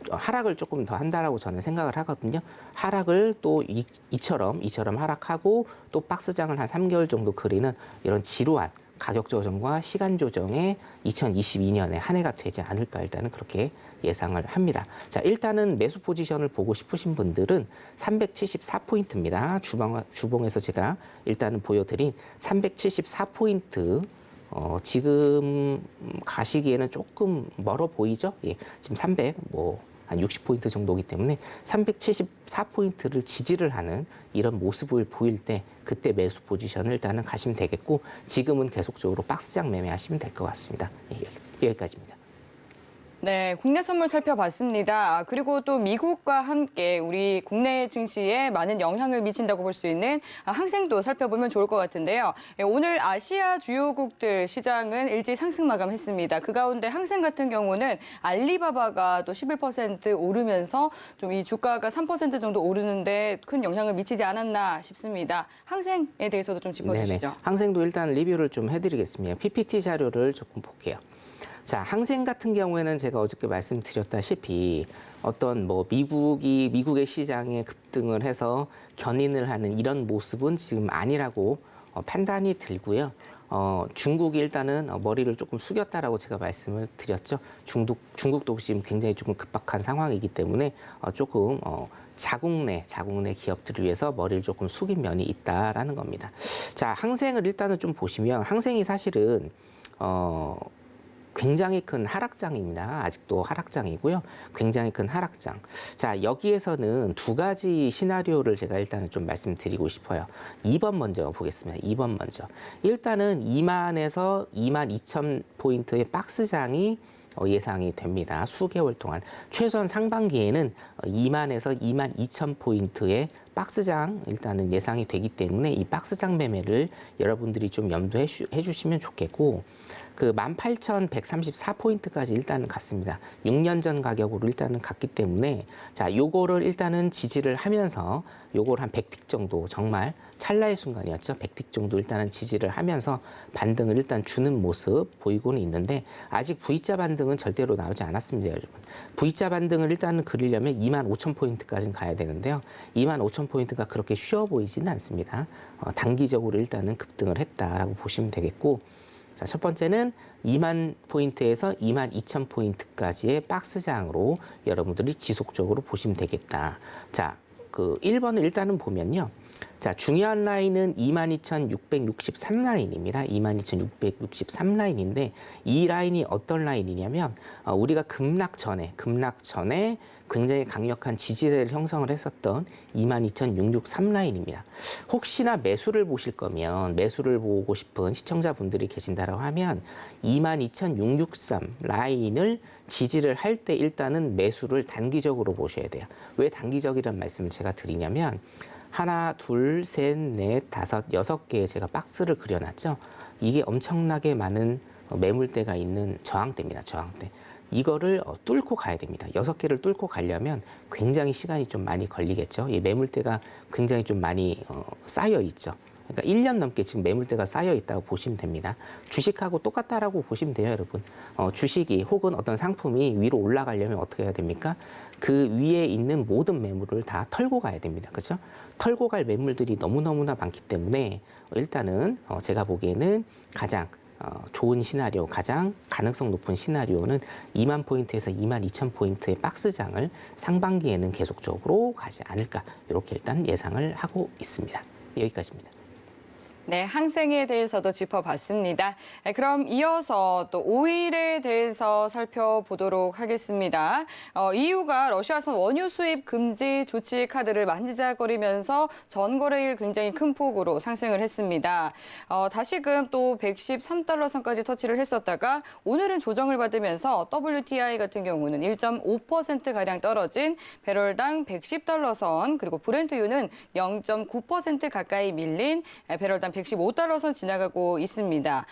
하락을 조금 더 한다라고 저는 생각을 하거든요. 하락을 또 이처럼 하락하고 또 박스장을 한 3개월 정도 그리는 이런 지루한 가격 조정과 시간 조정의 2022년에 한 해가 되지 않을까 일단은 그렇게 예상을 합니다. 자, 일단은 매수 포지션을 보고 싶으신 분들은 374포인트입니다. 주봉에서 제가 일단은 보여드린 374포인트 지금 가시기에는 조금 멀어 보이죠? 예, 지금 300, 한 60포인트 정도이기 때문에 374포인트를 지지를 하는 이런 모습을 보일 때 그때 매수 포지션을 일단은 가시면 되겠고 지금은 계속적으로 박스장 매매하시면 될 것 같습니다. 예, 여기까지입니다. 네, 국내 선물 살펴봤습니다. 그리고 또 미국과 함께 우리 국내 증시에 많은 영향을 미친다고 볼 수 있는 항생도 살펴보면 좋을 것 같은데요. 오늘 아시아 주요국들 시장은 일찍 상승 마감했습니다. 그 가운데 항생 같은 경우는 알리바바가 또 11% 오르면서 좀 이 주가가 3% 정도 오르는데 큰 영향을 미치지 않았나 싶습니다. 항생에 대해서도 좀 짚어주시죠. 네네. 항생도 일단 리뷰를 좀 해드리겠습니다. PPT 자료를 조금 볼게요. 자, 항생 같은 경우에는 제가 어저께 말씀드렸다시피 어떤 미국의 시장에 급등을 해서 견인을 하는 이런 모습은 지금 아니라고 판단이 들고요. 중국이 일단은 머리를 조금 숙였다라고 제가 말씀을 드렸죠. 중국도 지금 굉장히 조금 급박한 상황이기 때문에 조금 자국 내 기업들을 위해서 머리를 조금 숙인 면이 있다라는 겁니다. 자, 항생을 일단은 좀 보시면 항생이 사실은 굉장히 큰 하락장입니다. 아직도 하락장이고요. 굉장히 큰 하락장. 자, 여기에서는 두 가지 시나리오를 제가 일단은 좀 말씀드리고 싶어요. 2번 먼저 보겠습니다. 2번 먼저. 일단은 2만에서 22,000포인트의 박스장이 예상이 됩니다. 수개월 동안. 최소한 상반기에는 2만에서 22,000포인트의 박스장 일단은 예상이 되기 때문에 이 박스장 매매를 여러분들이 좀 염두해 주시면 좋겠고 그 18,134포인트까지 일단은 갔습니다. 6년 전 가격으로 일단은 갔기 때문에 자, 요거를 일단은 지지를 하면서 요걸 한 100틱 정도 정말 찰나의 순간이었죠. 100틱 정도 일단은 지지를 하면서 반등을 일단 주는 모습 보이고는 있는데 아직 V자 반등은 절대로 나오지 않았습니다, 여러분. V자 반등을 일단은 그리려면 25,000포인트까지는 가야 되는데요. 25,000포인트가 그렇게 쉬워 보이지는 않습니다. 단기적으로 일단은 급등을 했다라고 보시면 되겠고 자, 첫 번째는 2만 포인트에서 22,000포인트까지의 박스장으로 여러분들이 지속적으로 보시면 되겠다. 자, 그 1번을 일단은 보면요. 자, 중요한 라인은 22,663라인입니다. 22,663라인인데 이 라인이 어떤 라인이냐면 우리가 급락 전에 굉장히 강력한 지지대를 형성을 했었던 22,663라인입니다. 혹시나 매수를 보실 거면 매수를 보고 싶은 시청자분들이 계신다고 하면 22,663 라인을 지지를 할 때 일단은 매수를 단기적으로 보셔야 돼요. 왜 단기적이라는 말씀을 제가 드리냐면 하나, 둘, 셋, 넷, 다섯, 6개의 제가 박스를 그려놨죠. 이게 엄청나게 많은 매물대가 있는 저항대입니다. 저항대. 이거를 뚫고 가야 됩니다. 6개를 뚫고 가려면 굉장히 시간이 좀 많이 걸리겠죠. 이 매물대가 굉장히 좀 많이 쌓여 있죠. 그러니까 1년 넘게 지금 매물대가 쌓여 있다고 보시면 됩니다. 주식하고 똑같다라고 보시면 돼요, 여러분. 주식이 혹은 어떤 상품이 위로 올라가려면 어떻게 해야 됩니까? 그 위에 있는 모든 매물을 다 털고 가야 됩니다. 그렇죠? 털고 갈 매물들이 너무너무나 많기 때문에 일단은 제가 보기에는 가장 좋은 시나리오, 가장 가능성 높은 시나리오는 2만 포인트에서 22,000포인트의 박스장을 상반기에는 계속적으로 가지 않을까 이렇게 일단 예상을 하고 있습니다. 여기까지입니다. 네, 항생에 대해서도 짚어봤습니다. 그럼 이어서 또 오일에 대해서 살펴보도록 하겠습니다. EU가 러시아산 원유 수입 금지 조치 카드를 만지작거리면서 전 거래일 굉장히 큰 폭으로 상승을 했습니다. 다시금 또 113달러 선까지 터치를 했었다가 오늘은 조정을 받으면서 WTI 같은 경우는 1.5%가량 떨어진 배럴당 110달러 선, 그리고 브렌트유는 0.9% 가까이 밀린 배럴당 115달러 선 지나가고 있습니다.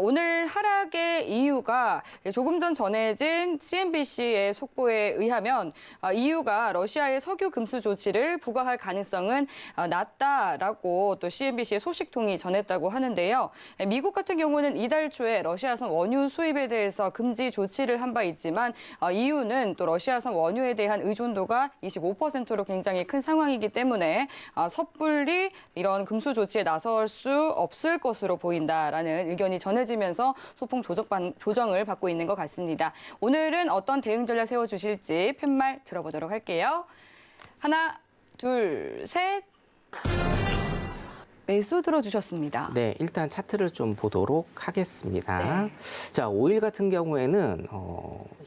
오늘 하락의 이유가 조금 전 전해진 CNBC의 속보에 의하면 EU가 러시아의 석유 금수 조치를 부과할 가능성은 낮다라고 또 CNBC의 소식통이 전했다고 하는데요. 미국 같은 경우는 이달 초에 러시아산 원유 수입에 대해서 금지 조치를 한 바 있지만 EU는 또 러시아산 원유에 대한 의존도가 25%로 굉장히 큰 상황이기 때문에 섣불리 이런 금수 조치에 나설 수 없을 것으로 보인다라는 의견이 전해지면서 소폭 조정을 받고 있는 것 같습니다. 오늘은 어떤 대응 전략 세워주실지 팻말 들어보도록 할게요. 하나, 둘, 셋. 매수 들어주셨습니다. 네, 일단 차트를 좀 보도록 하겠습니다. 네. 자, 오일 같은 경우에는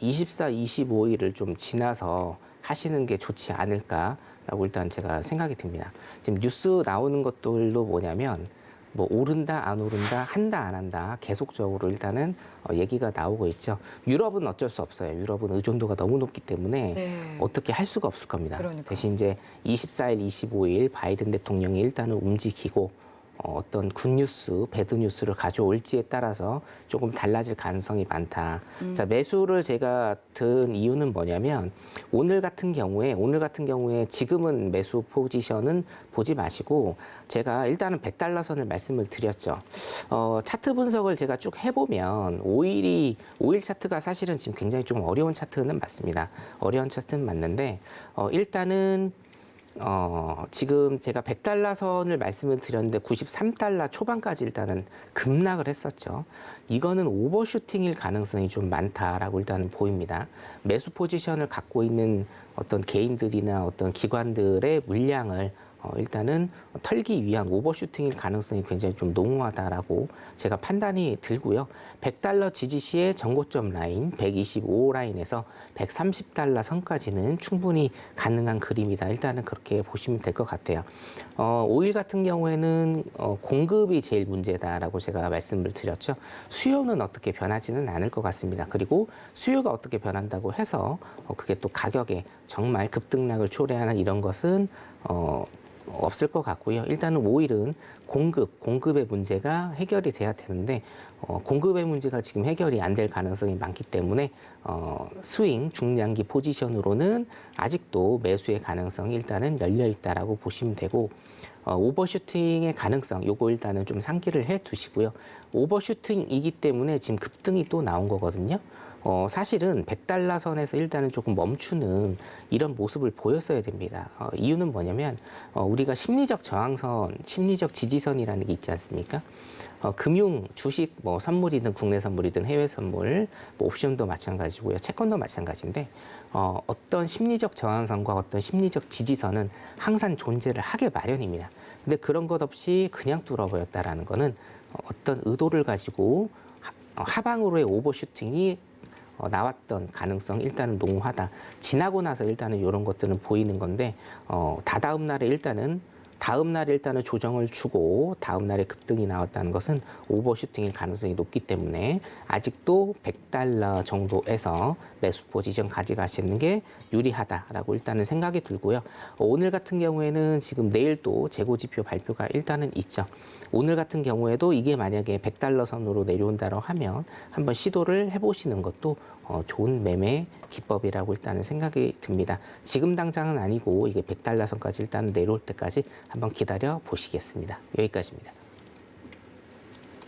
24, 25일을 좀 지나서 하시는 게 좋지 않을까라고 일단 제가 생각이 듭니다. 지금 뉴스 나오는 것들도 뭐냐면 뭐 오른다, 안 오른다, 한다, 안 한다 계속적으로 일단은 얘기가 나오고 있죠. 유럽은 어쩔 수 없어요. 유럽은 의존도가 너무 높기 때문에 네. 어떻게 할 수가 없을 겁니다. 그러니까요. 대신 이제 24일, 25일 바이든 대통령이 일단은 움직이고 어떤 굿뉴스, 배드뉴스를 가져올지에 따라서 조금 달라질 가능성이 많다. 자, 매수를 제가 든 이유는 뭐냐면 오늘 같은 경우에 지금은 매수 포지션은 보지 마시고 제가 일단은 100달러 선을 말씀을 드렸죠. 차트 분석을 제가 쭉 해보면 오일 차트가 사실은 지금 굉장히 좀 어려운 차트는 맞습니다. 어려운 차트는 맞는데 일단은 지금 제가 100달러 선을 말씀을 드렸는데 93달러 초반까지 일단은 급락을 했었죠. 이거는 오버슈팅일 가능성이 좀 많다라고 일단은 보입니다. 매수 포지션을 갖고 있는 어떤 개인들이나 어떤 기관들의 물량을 일단은 털기 위한 오버슈팅일 가능성이 굉장히 좀 농후하다라고 제가 판단이 들고요. 100달러 지지 시의 전고점 라인 125 라인에서 130달러 선까지는 충분히 가능한 그림이다. 일단은 그렇게 보시면 될 것 같아요. 오일 같은 경우에는 공급이 제일 문제다라고 제가 말씀을 드렸죠. 수요는 어떻게 변하지는 않을 것 같습니다. 그리고 수요가 어떻게 변한다고 해서 그게 또 가격에 정말 급등락을 초래하는 이런 것은 없을 것 같고요. 일단은 오일은 공급의 문제가 해결이 돼야 되는데 공급의 문제가 지금 해결이 안 될 가능성이 많기 때문에 스윙 중량기 포지션으로는 아직도 매수의 가능성이 일단은 열려 있다라고 보시면 되고 오버슈팅의 가능성 요거 일단은 좀 상기를 해 두시고요. 오버슈팅이기 때문에 지금 급등이 또 나온 거거든요. 사실은 100달러 선에서 일단은 조금 멈추는 이런 모습을 보였어야 됩니다. 이유는 뭐냐면 우리가 심리적 저항선, 심리적 지지선이라는 게 있지 않습니까? 금융, 주식, 뭐 선물이든 국내 선물이든 해외 선물, 뭐 옵션도 마찬가지고요. 채권도 마찬가지인데 어떤 심리적 저항선과 어떤 심리적 지지선은 항상 존재를 하게 마련입니다. 근데 그런 것 없이 그냥 뚫어버렸다라는 거는 어떤 의도를 가지고 하방으로의 오버슈팅이 나왔던 가능성 일단은 농후하다. 지나고 나서 일단은 이런 것들은 보이는 건데 다다음 날에 일단은 조정을 주고 다음 날에 급등이 나왔다는 것은 오버슈팅일 가능성이 높기 때문에 아직도 100달러 정도에서 매수 포지션 가져가시는 게 유리하다라고 일단은 생각이 들고요. 오늘 같은 경우에는 지금 내일 또 재고 지표 발표가 일단은 있죠. 오늘 같은 경우에도 이게 만약에 100달러 선으로 내려온다고 하면 한번 시도를 해보시는 것도 좋은 매매 기법이라고 일단은 생각이 듭니다. 지금 당장은 아니고 이게 100달러 선까지 일단 내려올 때까지 한번 기다려 보시겠습니다. 여기까지입니다.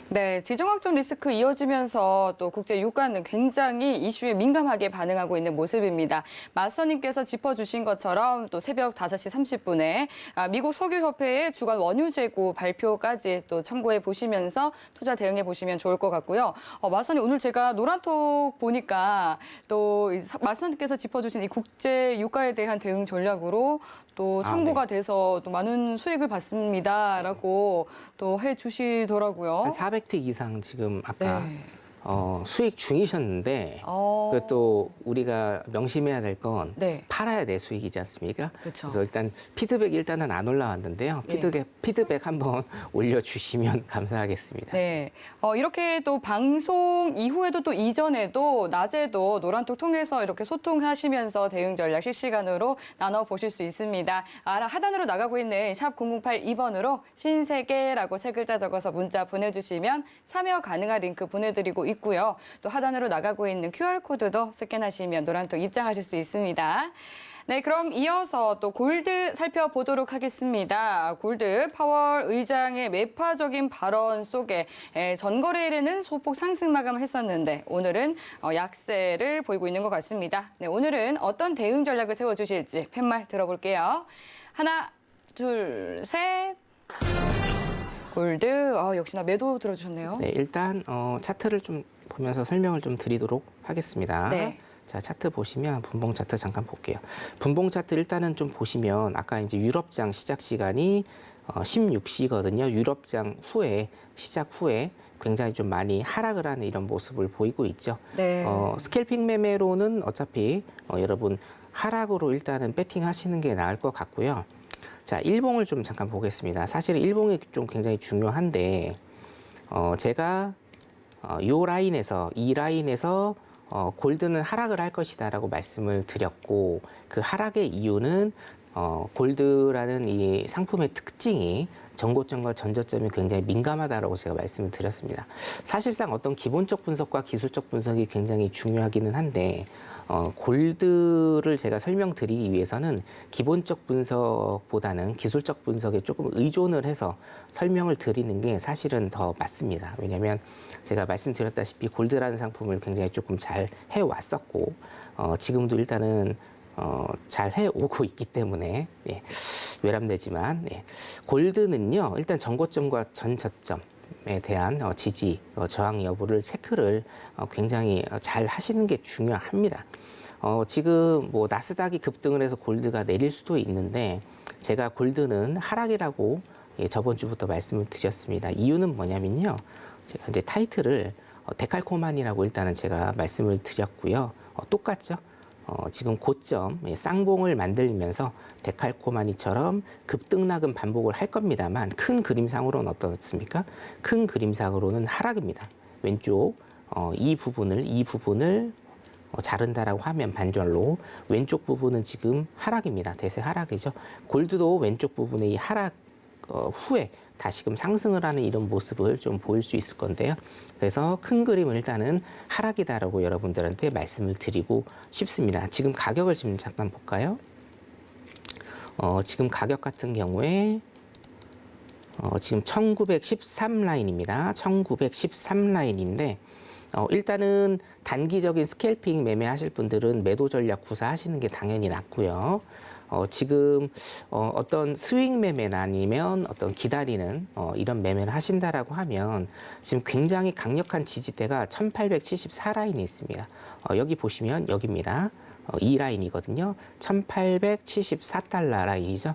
네, 지정학적 리스크 이어지면서 또 국제 유가는 굉장히 이슈에 민감하게 반응하고 있는 모습입니다. 마스터님께서 짚어주신 것처럼 또 새벽 5시 30분에 미국 석유협회의 주간 원유 재고 발표까지 또 참고해 보시면서 투자 대응해 보시면 좋을 것 같고요. 마스터님 오늘 제가 노란톡 보니까 또 마스터님께서 짚어주신 이 국제 유가에 대한 대응 전략으로 또 참고가 돼서 또 많은 수익을 받습니다라고 또 해주시더라고요. 한 400틱 이상 지금 아까 네. 수익 중이셨는데 그것도 우리가 명심해야 될 건 네. 팔아야 될 수익이지 않습니까? 그렇죠. 그래서 일단 피드백이 일단은 안 올라왔는데요. 네. 피드백 한번 올려주시면 감사하겠습니다. 네, 이렇게 또 방송 이후에도 또 이전에도 낮에도 노란톡 통해서 이렇게 소통하시면서 대응 전략 실시간으로 나눠보실 수 있습니다. 하단으로 나가고 있는 샵 0082번으로 신세계라고 세 글자 적어서 문자 보내주시면 참여 가능한 링크 보내드리고 있고요. 또 하단으로 나가고 있는 QR코드도 스캔하시면 노란톡 입장하실 수 있습니다. 네, 그럼 이어서 또 골드 살펴보도록 하겠습니다. 골드 파월 의장의 매파적인 발언 속에 전거래일에는 소폭 상승 마감을 했었는데 오늘은 약세를 보이고 있는 것 같습니다. 네, 오늘은 어떤 대응 전략을 세워주실지 팻말 들어볼게요. 하나, 둘, 셋. 골드, 역시나 매도 들어주셨네요. 네, 일단 차트를 좀 보면서 설명을 좀 드리도록 하겠습니다. 네. 자, 차트 보시면 분봉 차트 잠깐 볼게요. 분봉 차트 일단은 좀 보시면 아까 이제 유럽장 시작 시간이 16시거든요. 유럽장 후에 시작 후에 굉장히 좀 많이 하락을 하는 이런 모습을 보이고 있죠. 네. 스캘핑 매매로는 어차피 여러분 하락으로 일단은 배팅하시는 게 나을 것 같고요. 자, 일봉을 좀 잠깐 보겠습니다. 사실 일봉이 좀 굉장히 중요한데 제가 이 라인에서 골드는 하락을 할 것이다라고 말씀을 드렸고 그 하락의 이유는 골드라는 이 상품의 특징이 전고점과 전저점이 굉장히 민감하다라고 제가 말씀을 드렸습니다. 사실상 어떤 기본적 분석과 기술적 분석이 굉장히 중요하기는 한데 골드를 제가 설명드리기 위해서는 기본적 분석보다는 기술적 분석에 조금 의존을 해서 설명을 드리는 게 사실은 더 맞습니다. 왜냐하면 제가 말씀드렸다시피 골드라는 상품을 굉장히 조금 잘 해왔었고 지금도 일단은 잘 해오고 있기 때문에 예, 외람되지만 골드는요 일단 전고점과 전저점에 대한 지지, 저항 여부를 체크를 굉장히 잘 하시는 게 중요합니다. 지금 뭐 나스닥이 급등을 해서 골드가 내릴 수도 있는데 제가 골드는 하락이라고 저번 주부터 말씀을 드렸습니다. 이유는 뭐냐면요. 제가 이제 타이틀을 데칼코마니라고 일단은 제가 말씀을 드렸고요. 똑같죠. 지금 고점 쌍봉을 만들면서 데칼코마니처럼 급등락은 반복을 할 겁니다만 큰 그림상으로는 어떻습니까? 큰 그림상으로는 하락입니다. 왼쪽 이 부분을 자른다라고 하면 반절로 왼쪽 부분은 지금 하락입니다. 대세 하락이죠. 골드도 왼쪽 부분의 이 하락 후에 다시금 상승을 하는 이런 모습을 좀 보일 수 있을 건데요. 그래서 큰 그림은 일단은 하락이다라고 여러분들한테 말씀을 드리고 싶습니다. 지금 가격을 지금 잠깐 볼까요? 지금 가격 같은 경우에 지금 1913 라인입니다. 1913 라인인데 일단은 단기적인 스캘핑 매매하실 분들은 매도 전략 구사하시는 게 당연히 낫고요. 지금 어떤 스윙 매매나 아니면 어떤 기다리는 이런 매매를 하신다라고 하면 지금 굉장히 강력한 지지대가 1874 라인이 있습니다. 여기 보시면 여기입니다. 이 라인이거든요. 1874달러 라인이죠.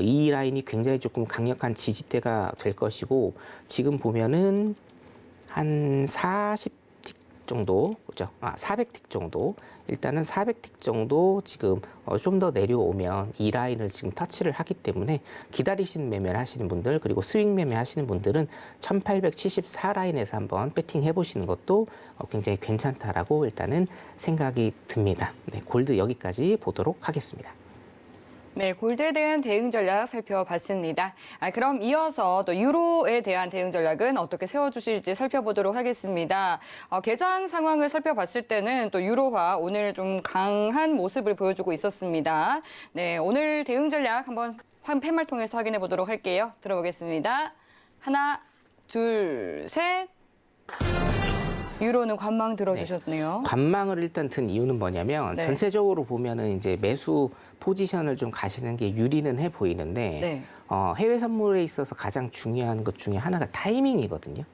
이 라인이 굉장히 조금 강력한 지지대가 될 것이고 지금 보면은 한 40틱 정도, 그죠? 400틱 정도. 일단은 400틱 정도 지금 좀 더 내려오면 이 라인을 지금 터치를 하기 때문에 기다리시는 매매를 하시는 분들 그리고 스윙 매매 하시는 분들은 1874 라인에서 한번 배팅 해보시는 것도 굉장히 괜찮다라고 일단은 생각이 듭니다. 네, 골드 여기까지 보도록 하겠습니다. 네, 골드에 대한 대응 전략 살펴봤습니다. 그럼 이어서 또 유로에 대한 대응 전략은 어떻게 세워주실지 살펴보도록 하겠습니다. 개장 상황을 살펴봤을 때는 또 유로화 오늘 좀 강한 모습을 보여주고 있었습니다. 네, 오늘 대응 전략 한번 팻말 통해서 확인해 보도록 할게요. 들어보겠습니다. 하나, 둘, 셋. 유로는 관망 들어주셨네요. 관망을 일단 든 이유는 뭐냐면 전체적으로 보면은 이제 매수 포지션을 좀 가시는 게 유리는 해 보이는데 해외 선물에 있어서 가장 중요한 것 중에 하나가 타이밍이거든요.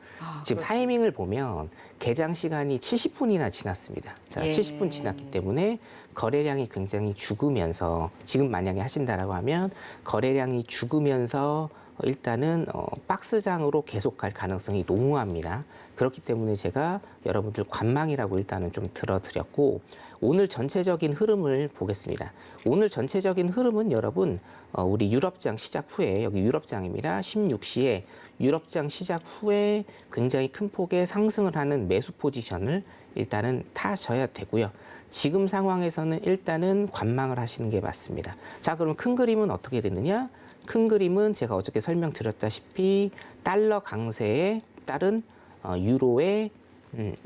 지금 그렇죠. 타이밍을 보면 개장 시간이 70분이나 지났습니다. 자, 예. 70분 지났기 때문에 거래량이 굉장히 죽으면서 지금 만약에 하신다라고 하면 거래량이 죽으면서 일단은 박스장으로 계속 갈 가능성이 농후합니다. 그렇기 때문에 제가 여러분들 관망이라고 일단은 좀 들어드렸고 오늘 전체적인 흐름을 보겠습니다. 오늘 전체적인 흐름은 여러분 우리 유럽장 시작 후에 여기 유럽장입니다. 16시에 유럽장 시작 후에 굉장히 큰 폭의 상승을 하는 매수 포지션을 일단은 타셔야 되고요. 지금 상황에서는 일단은 관망을 하시는 게 맞습니다. 자, 그럼 큰 그림은 어떻게 되느냐? 큰 그림은 제가 어저께 설명드렸다시피 달러 강세에 따른 유로의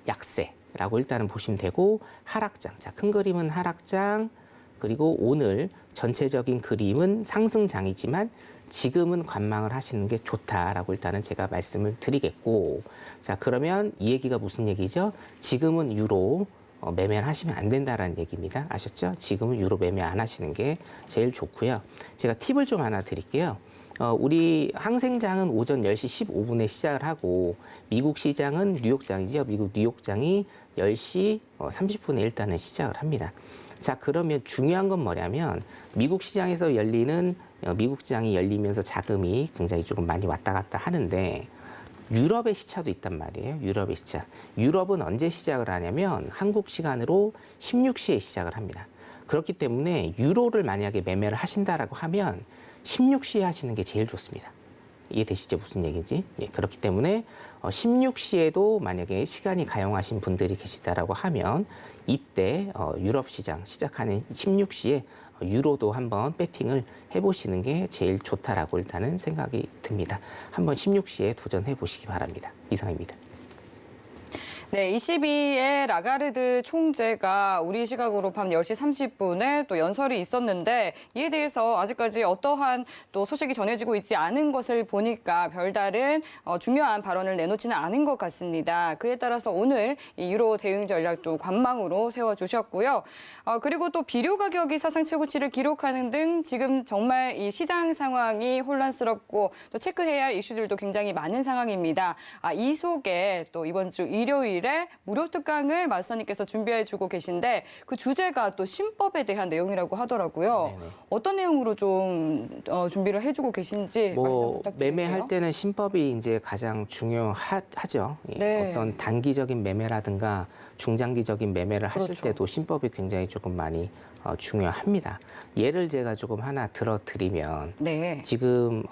약세라고 일단은 보시면 되고 하락장. 자, 큰 그림은 하락장 그리고 오늘 전체적인 그림은 상승장이지만 지금은 관망을 하시는 게 좋다라고 일단은 제가 말씀을 드리겠고 자, 그러면 이 얘기가 무슨 얘기죠? 지금은 유로 매매를 하시면 안 된다라는 얘기입니다. 아셨죠? 지금은 유로 매매 안 하시는 게 제일 좋고요. 제가 팁을 좀 하나 드릴게요. 우리 항생장은 오전 10시 15분에 시작을 하고 미국 시장은 뉴욕장이죠. 미국 뉴욕장이 10시 30분에 일단은 시작을 합니다. 자, 그러면 중요한 건 뭐냐면 미국 시장에서 열리는 미국 시장이 열리면서 자금이 굉장히 조금 많이 왔다 갔다 하는데 유럽의 시차도 있단 말이에요. 유럽의 시차. 유럽은 언제 시작을 하냐면 한국 시간으로 16시에 시작을 합니다. 그렇기 때문에 유로를 만약에 매매를 하신다라고 하면 16시에 하시는 게 제일 좋습니다. 이해되시죠? 무슨 얘기인지? 예, 그렇기 때문에 16시에도 만약에 시간이 가용하신 분들이 계시다라고 하면 이때 유럽 시장 시작하는 16시에 유로도 한번 배팅을 해보시는 게 제일 좋다라고 일단은 생각이 듭니다. 한번 16시에 도전해 보시기 바랍니다. 이상입니다. 네, ECB의 라가르드 총재가 우리 시각으로 밤 10시 30분에 또 연설이 있었는데 이에 대해서 아직까지 어떠한 또 소식이 전해지고 있지 않은 것을 보니까 별다른 중요한 발언을 내놓지는 않은 것 같습니다. 그에 따라서 오늘 이 유로 대응 전략도 관망으로 세워주셨고요. 그리고 또 비료 가격이 사상 최고치를 기록하는 등 지금 정말 이 시장 상황이 혼란스럽고 또 체크해야 할 이슈들도 굉장히 많은 상황입니다. 이 속에 또 이번 주 일요일에 무료 특강을 마스터님께서 준비해주고 계신데 그 주제가 또 신법에 대한 내용이라고 하더라고요. 네네. 어떤 내용으로 좀 준비를 해주고 계신지 말씀 부탁드릴게요. 매매할 때는 신법이 이제 가장 중요하죠. 예, 네. 어떤 단기적인 매매라든가 중장기적인 매매를 하실 그렇죠. 때도 신법이 굉장히 조금 많이 중요합니다. 예를 제가 조금 하나 들어드리면 네. 지금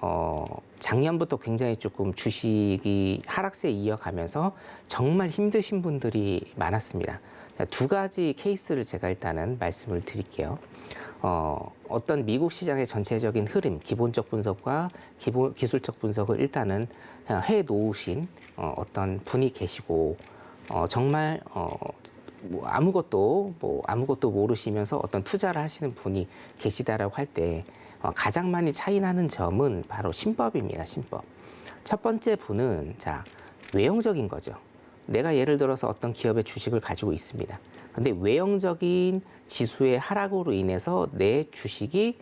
작년부터 굉장히 조금 주식이 하락세 이어가면서 정말 힘드신 분들이 많았습니다. 두 가지 케이스를 제가 일단은 말씀을 드릴게요. 어떤 미국 시장의 전체적인 흐름, 기본적 분석과 기술적 분석을 일단은 해 놓으신 어떤 분이 계시고 정말 뭐 아무것도 모르시면서 어떤 투자를 하시는 분이 계시다라고 할 때 가장 많이 차이 나는 점은 바로 신법입니다. 신법. 첫 번째 분은 자, 외형적인 거죠. 내가 예를 들어서 어떤 기업의 주식을 가지고 있습니다. 근데 외형적인 지수의 하락으로 인해서 내 주식의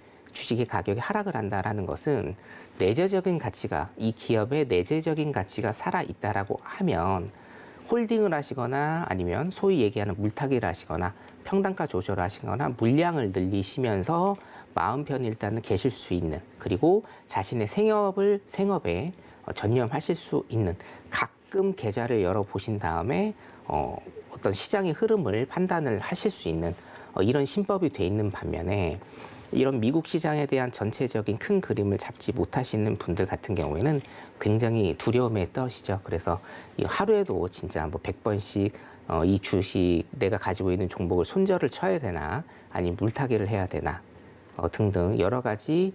가격이 하락을 한다라는 것은 내재적인 가치가 이 기업의 내재적인 가치가 살아 있다라고 하면 홀딩을 하시거나 아니면 소위 얘기하는 물타기를 하시거나 평단가 조절을 하시거나 물량을 늘리시면서 마음 편히 일단은 계실 수 있는 그리고 자신의 생업에 전념하실 수 있는 가끔 계좌를 열어보신 다음에 어떤 시장의 흐름을 판단을 하실 수 있는 이런 신법이 돼 있는 반면에 이런 미국 시장에 대한 전체적인 큰 그림을 잡지 못하시는 분들 같은 경우에는 굉장히 두려움에 떠시죠. 그래서 하루에도 진짜 뭐 100번씩 이 주식 내가 가지고 있는 종목을 손절을 쳐야 되나 아니면 물타기를 해야 되나 등등 여러 가지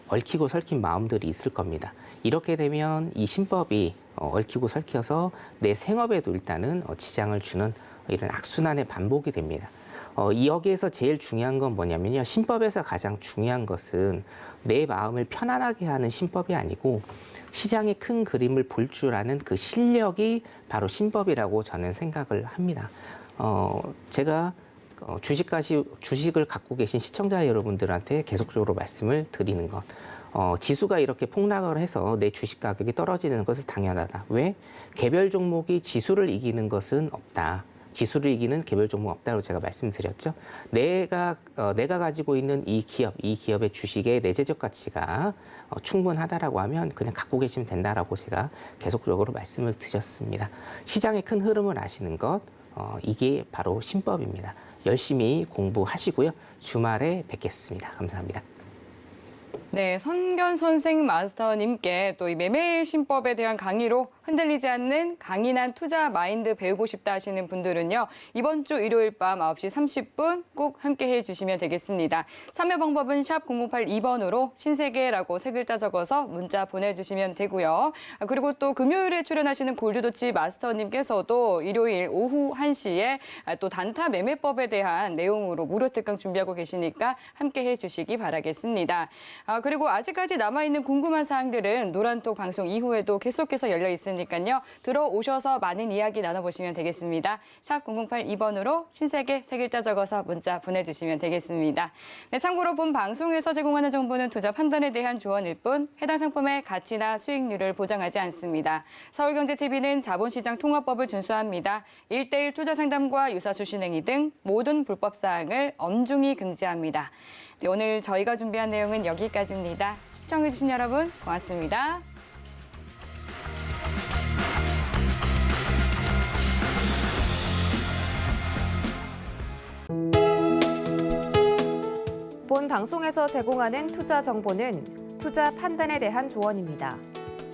얽히고 설킨 마음들이 있을 겁니다. 이렇게 되면 이 신법이 얽히고 설켜서 내 생업에도 일단은 지장을 주는 이런 악순환의 반복이 됩니다. 여기에서 제일 중요한 건 뭐냐면요. 신법에서 가장 중요한 것은 내 마음을 편안하게 하는 신법이 아니고 시장의 큰 그림을 볼 줄 아는 그 실력이 바로 신법이라고 저는 생각을 합니다. 제가 주식을 갖고 계신 시청자 여러분들한테 계속적으로 말씀을 드리는 것. 지수가 이렇게 폭락을 해서 내 주식 가격이 떨어지는 것은 당연하다. 왜? 개별 종목이 지수를 이기는 것은 없다. 지수를 이기는 개별 종목 없다고 제가 말씀드렸죠. 내가 가지고 있는 이 기업의 주식의 내재적 가치가 충분하다라고 하면 그냥 갖고 계시면 된다라고 제가 계속적으로 말씀을 드렸습니다. 시장의 큰 흐름을 아시는 것, 이게 바로 신법입니다. 열심히 공부하시고요. 주말에 뵙겠습니다. 감사합니다. 네, 선견 선생 마스터님께 또 이 매매 신법에 대한 강의로 흔들리지 않는 강인한 투자 마인드 배우고 싶다 하시는 분들은요. 이번 주 일요일 밤 9시 30분 꼭 함께해 주시면 되겠습니다. 참여 방법은 샵 0082번으로 신세계라고 세 글자 적어서 문자 보내주시면 되고요. 그리고 또 금요일에 출연하시는 골드도치 마스터님께서도 일요일 오후 1시에 또 단타 매매법에 대한 내용으로 무료 특강 준비하고 계시니까 함께해 주시기 바라겠습니다. 그리고 아직까지 남아있는 궁금한 사항들은 노란톡 방송 이후에도 계속해서 열려 있으니까요. 들어오셔서 많은 이야기 나눠보시면 되겠습니다. 샵 0082번으로 신세계 세 글자 적어서 문자 보내주시면 되겠습니다. 네, 참고로 본 방송에서 제공하는 정보는 투자 판단에 대한 조언일 뿐 해당 상품의 가치나 수익률을 보장하지 않습니다. 서울경제TV는 자본시장 통화법을 준수합니다. 1:1 투자 상담과 유사수 신행위 등 모든 불법 사항을 엄중히 금지합니다. 네, 오늘 저희가 준비한 내용은 여기까지입니다. 시청해주신 여러분 고맙습니다. 본 방송에서 제공하는 투자 정보는 투자 판단에 대한 조언입니다.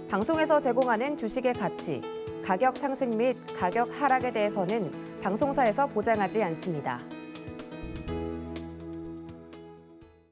방송에서 제공하는 주식의 가치, 가격 상승 및 가격 하락에 대해서는 방송사에서 보장하지 않습니다.